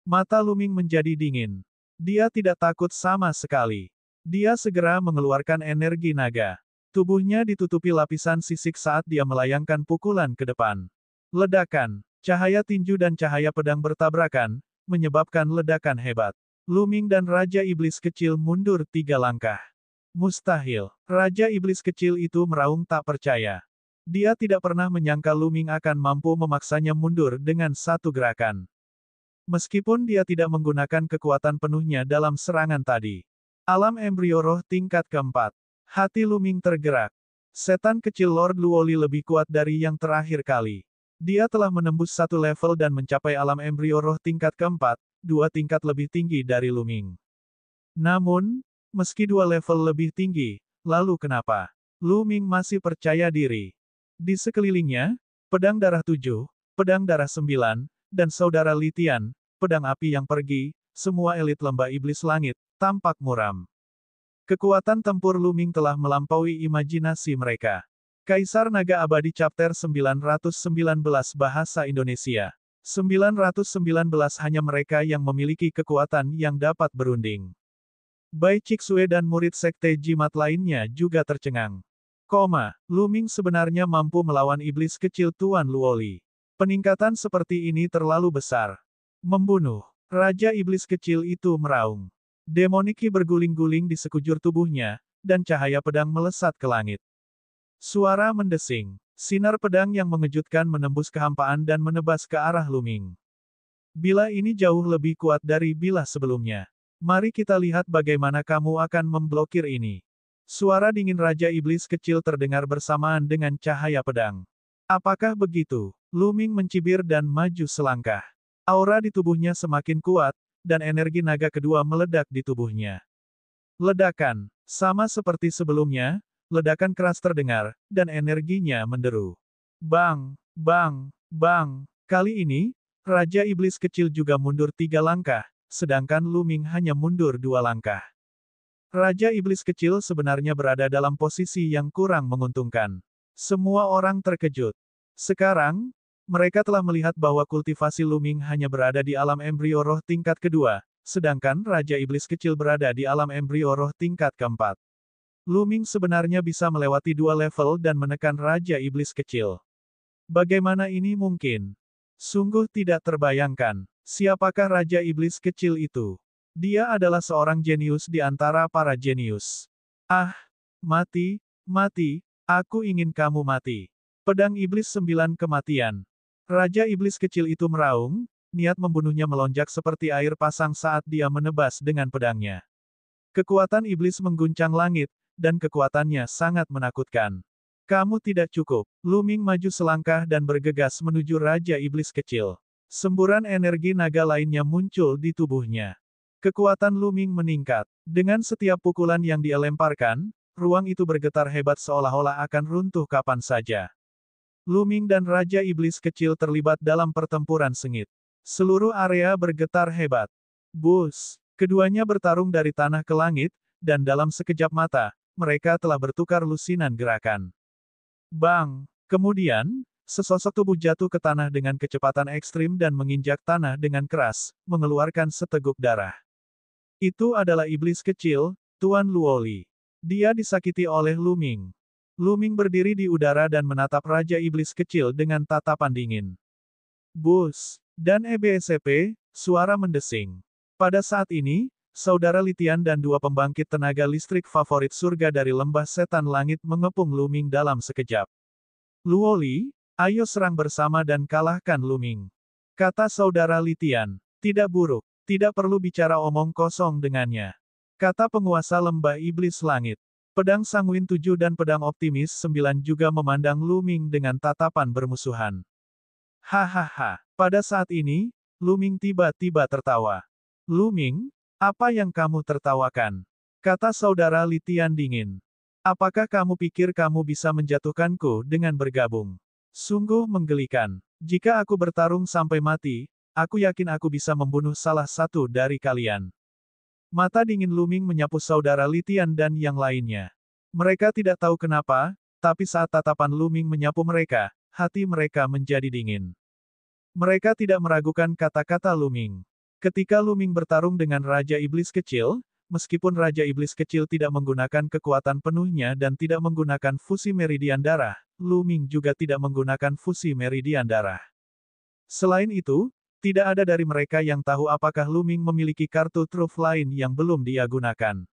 Mata Luming menjadi dingin. Dia tidak takut sama sekali. Dia segera mengeluarkan energi naga. Tubuhnya ditutupi lapisan sisik saat dia melayangkan pukulan ke depan. Ledakan. Cahaya tinju dan cahaya pedang bertabrakan, menyebabkan ledakan hebat. Luming dan Raja Iblis kecil mundur 3 langkah. Mustahil. Raja Iblis kecil itu meraung tak percaya. Dia tidak pernah menyangka Luming akan mampu memaksanya mundur dengan satu gerakan. Meskipun dia tidak menggunakan kekuatan penuhnya dalam serangan tadi. Alam embrio roh tingkat keempat. Hati Luming tergerak. Setan kecil Lord Luoli lebih kuat dari yang terakhir kali. Dia telah menembus satu level dan mencapai alam embrio roh tingkat keempat, 2 tingkat lebih tinggi dari Luming. Namun, meski 2 level lebih tinggi, lalu kenapa? Luming masih percaya diri. Di sekelilingnya, pedang darah 7, pedang darah 9, dan saudara Litian, pedang api yang pergi, semua elit lembah iblis langit, tampak muram. Kekuatan tempur Luming telah melampaui imajinasi mereka. Kaisar Naga Abadi Chapter 919 Bahasa Indonesia. 919 hanya mereka yang memiliki kekuatan yang dapat berunding. Bai Cixue dan murid sekte jimat lainnya juga tercengang. Luming sebenarnya mampu melawan iblis kecil Tuan Luoli. Peningkatan seperti ini terlalu besar. Membunuh. Raja iblis kecil itu meraung. Demoniki berguling-guling di sekujur tubuhnya, dan cahaya pedang melesat ke langit. Suara mendesing. Sinar pedang yang mengejutkan menembus kehampaan dan menebas ke arah Luming. Bila ini jauh lebih kuat dari bila sebelumnya. Mari kita lihat bagaimana kamu akan memblokir ini. Suara dingin Raja Iblis kecil terdengar bersamaan dengan cahaya pedang. Apakah begitu? Luming mencibir dan maju selangkah. Aura di tubuhnya semakin kuat, dan energi naga kedua meledak di tubuhnya. Ledakan. Sama seperti sebelumnya, ledakan keras terdengar, dan energinya menderu. Bang, bang, bang. Kali ini, Raja Iblis kecil juga mundur 3 langkah, sedangkan Luming hanya mundur 2 langkah. Raja Iblis kecil sebenarnya berada dalam posisi yang kurang menguntungkan. Semua orang terkejut. Sekarang, mereka telah melihat bahwa kultivasi Luming hanya berada di alam embrio roh tingkat kedua, sedangkan Raja Iblis kecil berada di alam embrio roh tingkat keempat. Luming sebenarnya bisa melewati 2 level dan menekan Raja Iblis kecil. Bagaimana ini mungkin? Sungguh tidak terbayangkan. Siapakah Raja Iblis kecil itu? Dia adalah seorang jenius di antara para jenius. Ah, mati, mati, aku ingin kamu mati. Pedang Iblis 9 kematian. Raja Iblis kecil itu meraung, niat membunuhnya melonjak seperti air pasang saat dia menebas dengan pedangnya. Kekuatan iblis mengguncang langit, dan kekuatannya sangat menakutkan. Kamu tidak cukup. Luming maju selangkah dan bergegas menuju Raja Iblis kecil. Semburan energi naga lainnya muncul di tubuhnya. Kekuatan Luming meningkat. Dengan setiap pukulan yang dia lemparkan, ruang itu bergetar hebat seolah-olah akan runtuh kapan saja. Luming dan Raja Iblis kecil terlibat dalam pertempuran sengit. Seluruh area bergetar hebat. Bus. Keduanya bertarung dari tanah ke langit, dan dalam sekejap mata, mereka telah bertukar lusinan gerakan. Bang! Kemudian, sesosok tubuh jatuh ke tanah dengan kecepatan ekstrim dan menginjak tanah dengan keras, mengeluarkan seteguk darah. Itu adalah iblis kecil, Tuan Luoli. Dia disakiti oleh Luming. Luming berdiri di udara dan menatap Raja Iblis kecil dengan tatapan dingin. Bus. Dan EBSP, suara mendesing. Pada saat ini, saudara Litian dan 2 pembangkit tenaga listrik favorit surga dari lembah setan langit mengepung Luming dalam sekejap. Luoli, ayo serang bersama dan kalahkan Luming. Kata saudara Litian. Tidak buruk, tidak perlu bicara omong kosong dengannya. Kata penguasa lembah iblis langit. Pedang Sanguin 7 dan pedang Optimis 9 juga memandang Luming dengan tatapan bermusuhan. Hahaha. Pada saat ini, Luming tiba-tiba tertawa. Luming, apa yang kamu tertawakan? Kata saudara Litian dingin. Apakah kamu pikir kamu bisa menjatuhkanku dengan bergabung? Sungguh menggelikan. Jika aku bertarung sampai mati, aku yakin aku bisa membunuh salah satu dari kalian. Mata dingin Luming menyapu saudara Litian dan yang lainnya. Mereka tidak tahu kenapa, tapi saat tatapan Luming menyapu mereka, hati mereka menjadi dingin. Mereka tidak meragukan kata-kata Luming. Ketika Luming bertarung dengan Raja Iblis kecil, meskipun Raja Iblis kecil tidak menggunakan kekuatan penuhnya dan tidak menggunakan fusi meridian darah, Luming juga tidak menggunakan fusi meridian darah. Selain itu, tidak ada dari mereka yang tahu apakah Luming memiliki kartu truf lain yang belum dia gunakan.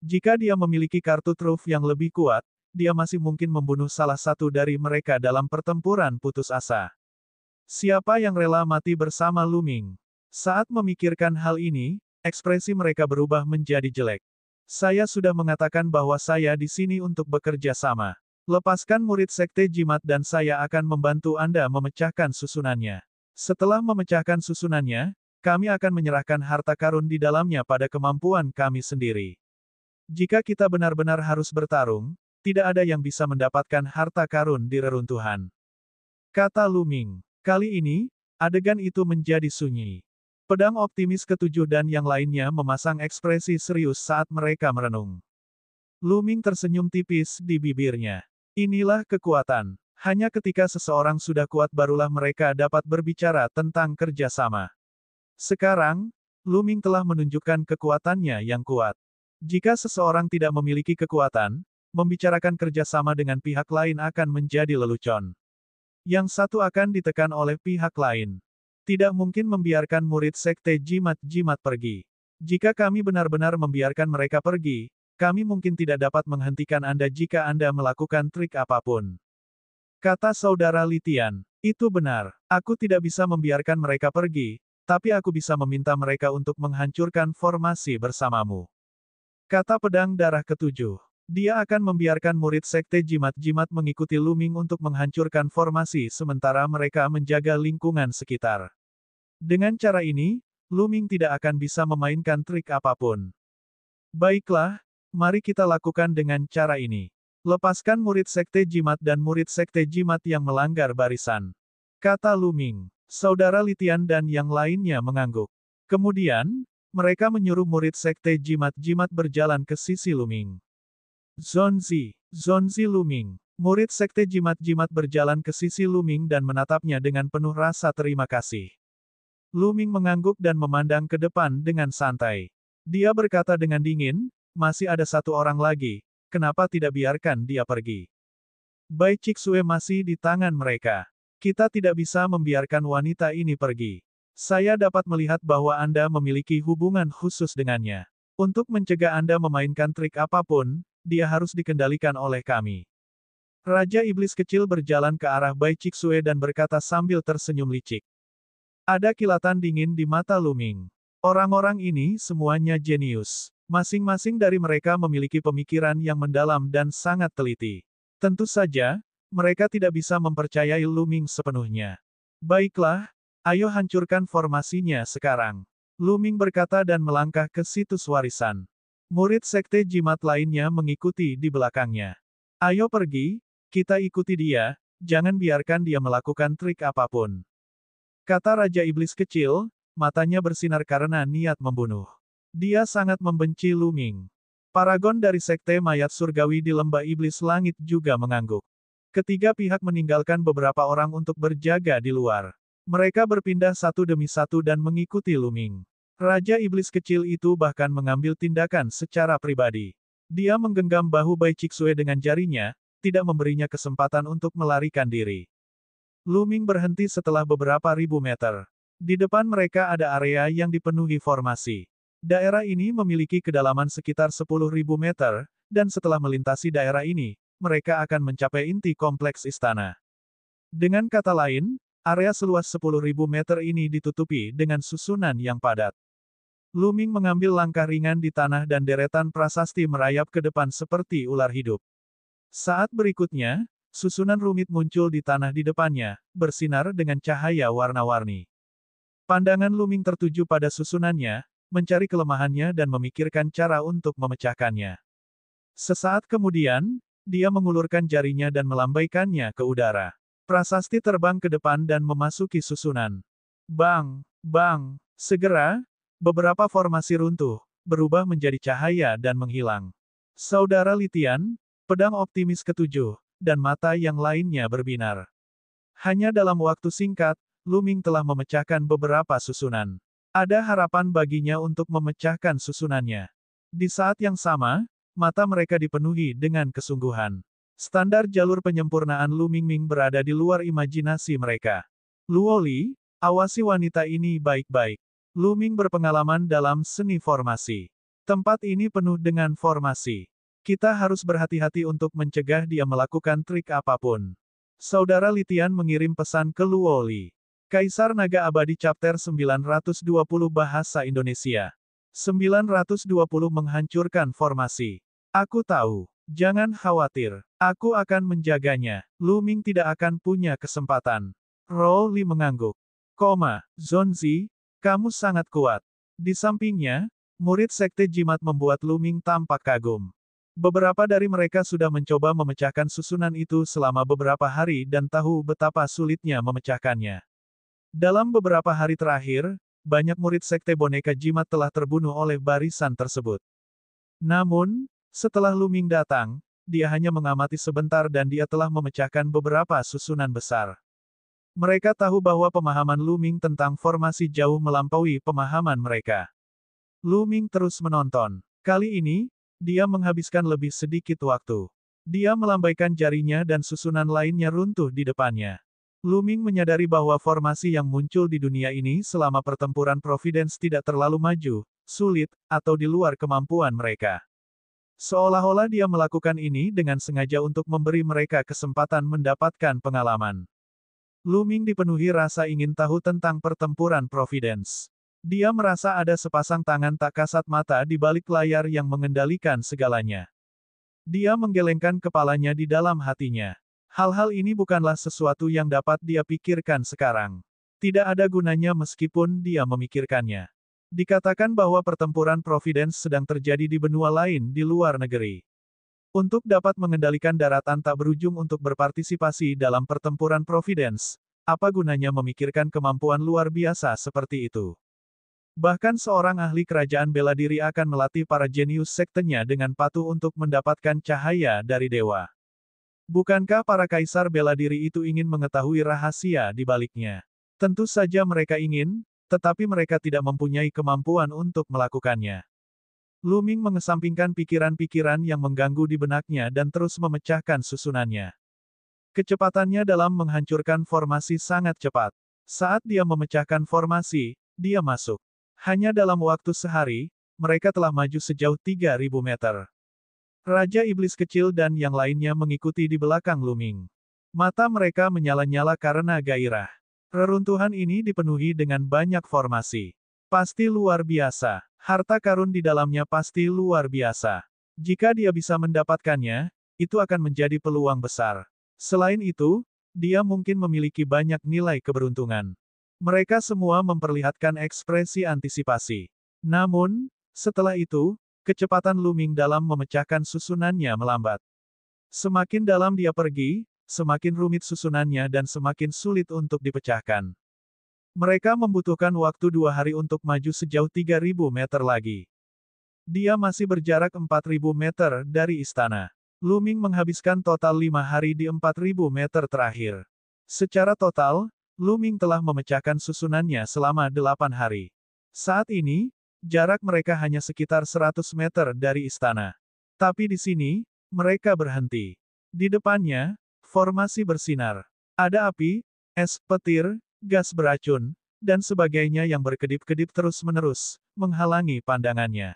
Jika dia memiliki kartu truf yang lebih kuat, dia masih mungkin membunuh salah satu dari mereka dalam pertempuran putus asa. Siapa yang rela mati bersama Luming? Saat memikirkan hal ini, ekspresi mereka berubah menjadi jelek. Saya sudah mengatakan bahwa saya di sini untuk bekerja sama. Lepaskan murid sekte jimat dan saya akan membantu Anda memecahkan susunannya. Setelah memecahkan susunannya, kami akan menyerahkan harta karun di dalamnya pada kemampuan kami sendiri. Jika kita benar-benar harus bertarung, tidak ada yang bisa mendapatkan harta karun di reruntuhan. Kata Lu Ming. Kali ini, adegan itu menjadi sunyi. Pedang optimis ketujuh dan yang lainnya memasang ekspresi serius saat mereka merenung. Lu Ming tersenyum tipis di bibirnya. Inilah kekuatan. Hanya ketika seseorang sudah kuat barulah mereka dapat berbicara tentang kerjasama. Sekarang, Lu Ming telah menunjukkan kekuatannya yang kuat. Jika seseorang tidak memiliki kekuatan, membicarakan kerjasama dengan pihak lain akan menjadi lelucon. Yang satu akan ditekan oleh pihak lain. Tidak mungkin membiarkan murid sekte jimat-jimat pergi. Jika kami benar-benar membiarkan mereka pergi, kami mungkin tidak dapat menghentikan Anda jika Anda melakukan trik apapun. Kata saudara Litian, itu benar, aku tidak bisa membiarkan mereka pergi, tapi aku bisa meminta mereka untuk menghancurkan formasi bersamamu. Kata pedang darah ketujuh. Dia akan membiarkan murid sekte jimat-jimat mengikuti Lu Ming untuk menghancurkan formasi sementara mereka menjaga lingkungan sekitar. Dengan cara ini, Lu Ming tidak akan bisa memainkan trik apapun. Baiklah, mari kita lakukan dengan cara ini. Lepaskan murid sekte jimat dan murid sekte jimat yang melanggar barisan. Kata Lu Ming. Saudara Litian dan yang lainnya mengangguk. Kemudian, mereka menyuruh murid sekte jimat-jimat berjalan ke sisi Lu Ming. Zonzi Lu Ming. Murid sekte jimat-jimat berjalan ke sisi Lu Ming dan menatapnya dengan penuh rasa terima kasih. Lu Ming mengangguk dan memandang ke depan dengan santai. Dia berkata dengan dingin, masih ada satu orang lagi, kenapa tidak biarkan dia pergi? Bai Cixue masih di tangan mereka. Kita tidak bisa membiarkan wanita ini pergi. Saya dapat melihat bahwa Anda memiliki hubungan khusus dengannya. Untuk mencegah Anda memainkan trik apapun, dia harus dikendalikan oleh kami. Raja Iblis kecil berjalan ke arah Bai Cixue dan berkata sambil tersenyum licik. Ada kilatan dingin di mata Lu Ming. Orang-orang ini semuanya jenius. Masing-masing dari mereka memiliki pemikiran yang mendalam dan sangat teliti. Tentu saja, mereka tidak bisa mempercayai Lu Ming sepenuhnya. Baiklah, ayo hancurkan formasinya sekarang. Lu Ming berkata dan melangkah ke situs warisan. Murid sekte jimat lainnya mengikuti di belakangnya. Ayo pergi, kita ikuti dia, jangan biarkan dia melakukan trik apapun. Kata Raja Iblis kecil, matanya bersinar karena niat membunuh. Dia sangat membenci Lu Ming. Paragon dari sekte mayat surgawi di lembah iblis langit juga mengangguk. Ketiga pihak meninggalkan beberapa orang untuk berjaga di luar. Mereka berpindah satu demi satu dan mengikuti Lu Ming. Raja Iblis kecil itu bahkan mengambil tindakan secara pribadi. Dia menggenggam bahu Bai Cixue dengan jarinya, tidak memberinya kesempatan untuk melarikan diri. Lu Ming berhenti setelah beberapa ribu meter. Di depan mereka ada area yang dipenuhi formasi. Daerah ini memiliki kedalaman sekitar 10.000 meter, dan setelah melintasi daerah ini, mereka akan mencapai inti kompleks istana. Dengan kata lain, area seluas 10.000 meter ini ditutupi dengan susunan yang padat. Lu Ming mengambil langkah ringan di tanah dan deretan prasasti merayap ke depan seperti ular hidup. Saat berikutnya, susunan rumit muncul di tanah di depannya, bersinar dengan cahaya warna-warni. Pandangan Lu Ming tertuju pada susunannya, mencari kelemahannya dan memikirkan cara untuk memecahkannya. Sesaat kemudian, dia mengulurkan jarinya dan melambaikannya ke udara. Prasasti terbang ke depan dan memasuki susunan. Bang! Bang! Segera, beberapa formasi runtuh, berubah menjadi cahaya dan menghilang. Saudara Litian, pedang optimis ketujuh, dan mata yang lainnya berbinar. Hanya dalam waktu singkat, Lu Ming telah memecahkan beberapa susunan. Ada harapan baginya untuk memecahkan susunannya. Di saat yang sama, mata mereka dipenuhi dengan kesungguhan. Standar jalur penyempurnaan Lu Ming berada di luar imajinasi mereka. Luo Li, awasi wanita ini baik-baik. Lu Ming berpengalaman dalam seni formasi. Tempat ini penuh dengan formasi. Kita harus berhati-hati untuk mencegah dia melakukan trik apapun. Saudara Litian mengirim pesan ke Luo Li. Kaisar Naga Abadi Chapter 920 Bahasa Indonesia. 920 menghancurkan formasi. Aku tahu. Jangan khawatir. Aku akan menjaganya. Lu Ming tidak akan punya kesempatan. Rou Li mengangguk. Zonzi, kamu sangat kuat. Di sampingnya, murid Sekte Jimat membuat Lu Ming tampak kagum. Beberapa dari mereka sudah mencoba memecahkan susunan itu selama beberapa hari dan tahu betapa sulitnya memecahkannya. Dalam beberapa hari terakhir, banyak murid Sekte Boneka Jimat telah terbunuh oleh barisan tersebut. Namun, setelah Lu Ming datang, dia hanya mengamati sebentar dan dia telah memecahkan beberapa susunan besar. Mereka tahu bahwa pemahaman Lu Ming tentang formasi jauh melampaui pemahaman mereka. Lu Ming terus menonton. Kali ini, dia menghabiskan lebih sedikit waktu. Dia melambaikan jarinya dan susunan lainnya runtuh di depannya. Lu Ming menyadari bahwa formasi yang muncul di dunia ini selama pertempuran Providence tidak terlalu maju, sulit, atau di luar kemampuan mereka. Seolah-olah dia melakukan ini dengan sengaja untuk memberi mereka kesempatan mendapatkan pengalaman. Lu Ming dipenuhi rasa ingin tahu tentang pertempuran Providence. Dia merasa ada sepasang tangan tak kasat mata di balik layar yang mengendalikan segalanya. Dia menggelengkan kepalanya di dalam hatinya. Hal-hal ini bukanlah sesuatu yang dapat dia pikirkan sekarang. Tidak ada gunanya meskipun dia memikirkannya. Dikatakan bahwa pertempuran Providence sedang terjadi di benua lain di luar negeri. Untuk dapat mengendalikan daratan tak berujung untuk berpartisipasi dalam pertempuran Providence, apa gunanya memikirkan kemampuan luar biasa seperti itu? Bahkan seorang ahli kerajaan bela diri akan melatih para jenius sektenya dengan patuh untuk mendapatkan cahaya dari dewa. Bukankah para kaisar bela diri itu ingin mengetahui rahasia di baliknya? Tentu saja mereka ingin, tetapi mereka tidak mempunyai kemampuan untuk melakukannya. Lu Ming mengesampingkan pikiran-pikiran yang mengganggu di benaknya dan terus memecahkan susunannya. Kecepatannya dalam menghancurkan formasi sangat cepat. Saat dia memecahkan formasi, dia masuk. Hanya dalam waktu sehari, mereka telah maju sejauh 3.000 meter. Raja Iblis Kecil dan yang lainnya mengikuti di belakang Lu Ming. Mata mereka menyala-nyala karena gairah. Reruntuhan ini dipenuhi dengan banyak formasi. Pasti luar biasa. Harta karun di dalamnya pasti luar biasa. Jika dia bisa mendapatkannya, itu akan menjadi peluang besar. Selain itu, dia mungkin memiliki banyak nilai keberuntungan. Mereka semua memperlihatkan ekspresi antisipasi. Namun, setelah itu, kecepatan Lu Ming dalam memecahkan susunannya melambat. Semakin dalam dia pergi, semakin rumit susunannya dan semakin sulit untuk dipecahkan. Mereka membutuhkan waktu 2 hari untuk maju sejauh 3.000 meter lagi. Dia masih berjarak 4.000 meter dari istana. Lu Ming menghabiskan total 5 hari di 4.000 meter terakhir. Secara total, Lu Ming telah memecahkan susunannya selama 8 hari. Saat ini, jarak mereka hanya sekitar 100 meter dari istana. Tapi di sini, mereka berhenti. Di depannya, formasi bersinar. Ada api, es, petir, gas beracun, dan sebagainya yang berkedip-kedip terus-menerus, menghalangi pandangannya.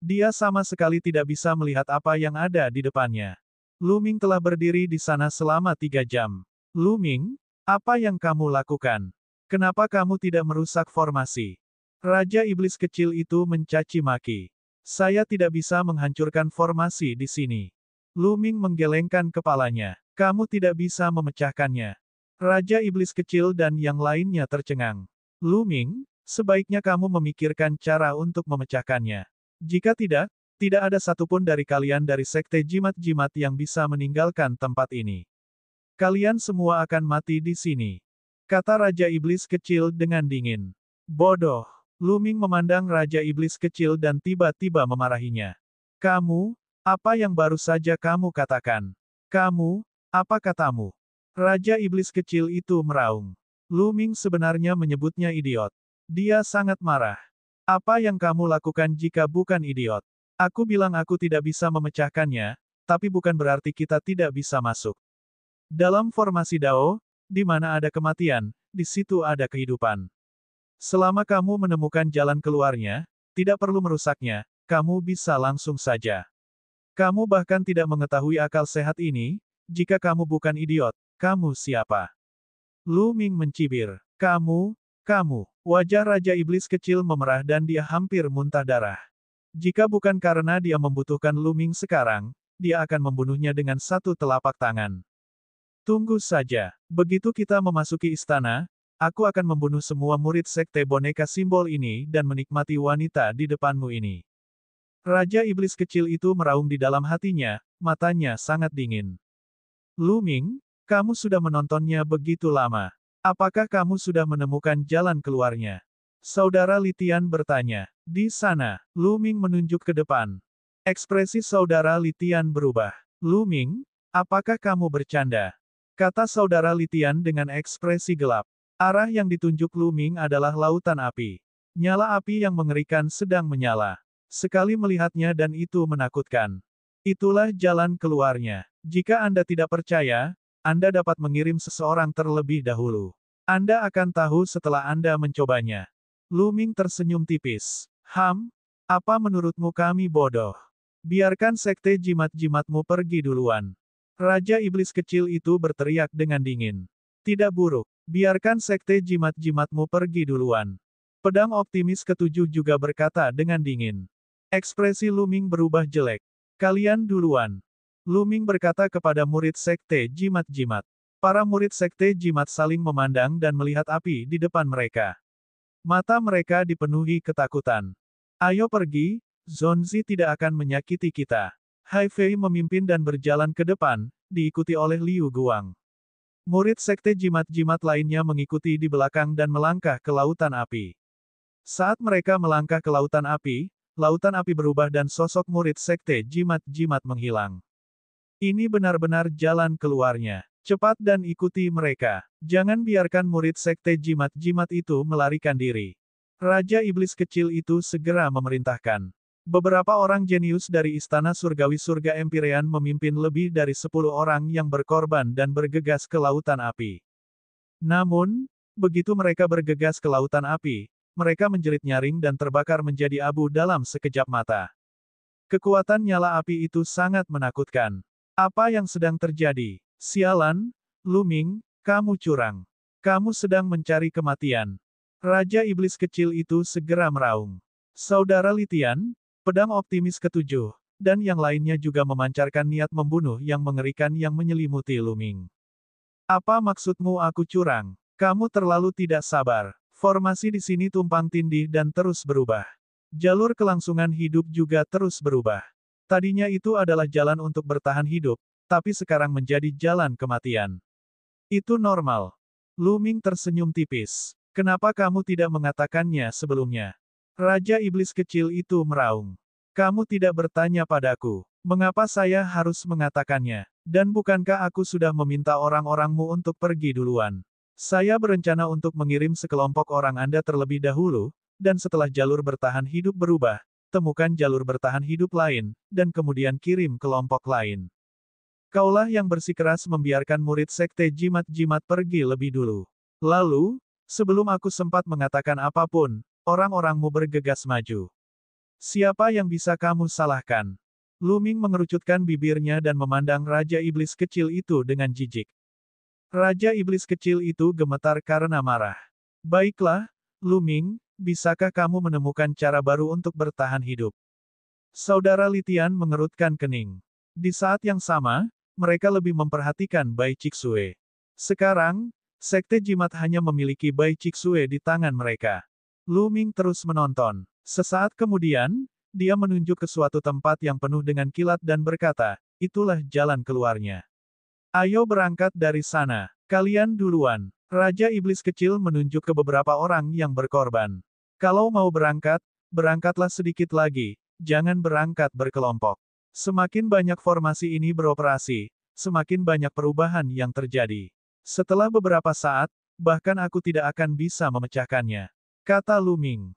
Dia sama sekali tidak bisa melihat apa yang ada di depannya. Lu Ming telah berdiri di sana selama 3 jam. Lu Ming, apa yang kamu lakukan? Kenapa kamu tidak merusak formasi? Raja Iblis Kecil itu mencaci maki. Saya tidak bisa menghancurkan formasi di sini. Lu Ming menggelengkan kepalanya. Kamu tidak bisa memecahkannya. Raja Iblis Kecil dan yang lainnya tercengang. Lu Ming, sebaiknya kamu memikirkan cara untuk memecahkannya. Jika tidak, tidak ada satupun dari kalian dari Sekte Jimat-Jimat yang bisa meninggalkan tempat ini. Kalian semua akan mati di sini. Kata Raja Iblis Kecil dengan dingin. Bodoh. Lu Ming memandang Raja Iblis Kecil dan tiba-tiba memarahinya. Kamu, apa yang baru saja kamu katakan? Kamu, apa katamu? Raja Iblis Kecil itu meraung. Lu Ming sebenarnya menyebutnya idiot. Dia sangat marah. Apa yang kamu lakukan jika bukan idiot? Aku bilang aku tidak bisa memecahkannya, tapi bukan berarti kita tidak bisa masuk. Dalam formasi Dao, di mana ada kematian, di situ ada kehidupan. Selama kamu menemukan jalan keluarnya, tidak perlu merusaknya, kamu bisa langsung saja. Kamu bahkan tidak mengetahui akal sehat ini, jika kamu bukan idiot, kamu siapa? Lu Ming mencibir. Kamu. Wajah Raja Iblis Kecil memerah dan dia hampir muntah darah. Jika bukan karena dia membutuhkan Lu Ming sekarang, dia akan membunuhnya dengan satu telapak tangan. Tunggu saja. Begitu kita memasuki istana, aku akan membunuh semua murid sekte boneka simbol ini dan menikmati wanita di depanmu ini. Raja Iblis kecil itu meraung di dalam hatinya, matanya sangat dingin. Lu Ming, kamu sudah menontonnya begitu lama. Apakah kamu sudah menemukan jalan keluarnya? Saudara Litian bertanya. Di sana, Lu Ming menunjuk ke depan. Ekspresi saudara Litian berubah. Lu Ming, apakah kamu bercanda? Kata saudara Litian dengan ekspresi gelap. Arah yang ditunjuk Lu Ming adalah lautan api. Nyala api yang mengerikan sedang menyala. Sekali melihatnya dan itu menakutkan. Itulah jalan keluarnya. Jika Anda tidak percaya, Anda dapat mengirim seseorang terlebih dahulu. Anda akan tahu setelah Anda mencobanya. Lu Ming tersenyum tipis. Apa menurutmu kami bodoh? Biarkan sekte jimat-jimatmu pergi duluan. Raja Iblis kecil itu berteriak dengan dingin. Tidak buruk. Biarkan sekte jimat-jimatmu pergi duluan. Pedang optimis ketujuh juga berkata dengan dingin. Ekspresi Lu Ming berubah jelek. Kalian duluan. Lu Ming berkata kepada murid sekte jimat-jimat. Para murid sekte jimat saling memandang dan melihat api di depan mereka. Mata mereka dipenuhi ketakutan. Ayo pergi, Zonzi tidak akan menyakiti kita. Hai Fei memimpin dan berjalan ke depan, diikuti oleh Liu Guang. Murid sekte jimat-jimat lainnya mengikuti di belakang dan melangkah ke lautan api. Saat mereka melangkah ke lautan api berubah dan sosok murid sekte jimat-jimat menghilang. Ini benar-benar jalan keluarnya. Cepat dan ikuti mereka. Jangan biarkan murid sekte jimat-jimat itu melarikan diri. Raja Iblis kecil itu segera memerintahkan. Beberapa orang jenius dari Istana Surgawi Surga Empyrean memimpin lebih dari 10 orang yang berkorban dan bergegas ke lautan api. Namun, begitu mereka bergegas ke lautan api, mereka menjerit nyaring dan terbakar menjadi abu dalam sekejap mata. Kekuatan nyala api itu sangat menakutkan. Apa yang sedang terjadi? Sialan, Lu Ming, kamu curang. Kamu sedang mencari kematian. Raja Iblis kecil itu segera meraung. Saudara Litian, pedang optimis ketujuh, dan yang lainnya juga memancarkan niat membunuh yang mengerikan yang menyelimuti Lu Ming. Apa maksudmu aku curang? Kamu terlalu tidak sabar. Formasi di sini tumpang tindih dan terus berubah. Jalur kelangsungan hidup juga terus berubah. Tadinya itu adalah jalan untuk bertahan hidup, tapi sekarang menjadi jalan kematian. Itu normal. Lu Ming tersenyum tipis. Kenapa kamu tidak mengatakannya sebelumnya? Raja Iblis kecil itu meraung. Kamu tidak bertanya padaku. Mengapa saya harus mengatakannya? Dan bukankah aku sudah meminta orang-orangmu untuk pergi duluan? Saya berencana untuk mengirim sekelompok orang Anda terlebih dahulu, dan setelah jalur bertahan hidup berubah, temukan jalur bertahan hidup lain, dan kemudian kirim kelompok lain. Kaulah yang bersikeras membiarkan murid sekte jimat-jimat pergi lebih dulu. Lalu, sebelum aku sempat mengatakan apapun, orang-orangmu bergegas maju. Siapa yang bisa kamu salahkan? Lu Ming mengerucutkan bibirnya dan memandang Raja Iblis kecil itu dengan jijik. Raja Iblis kecil itu gemetar karena marah. Baiklah, Lu Ming, bisakah kamu menemukan cara baru untuk bertahan hidup? Saudara Litian mengerutkan kening. Di saat yang sama, mereka lebih memperhatikan Bai Cixue. Sekarang, sekte jimat hanya memiliki Bai Cixue di tangan mereka. Lu Ming terus menonton. Sesaat kemudian, dia menunjuk ke suatu tempat yang penuh dengan kilat dan berkata, itulah jalan keluarnya. Ayo berangkat dari sana. Kalian duluan. Raja Iblis kecil menunjuk ke beberapa orang yang berkorban. Kalau mau berangkat, berangkatlah sedikit lagi, jangan berangkat berkelompok. Semakin banyak formasi ini beroperasi, semakin banyak perubahan yang terjadi. Setelah beberapa saat, bahkan aku tidak akan bisa memecahkannya. Kata Lu Ming.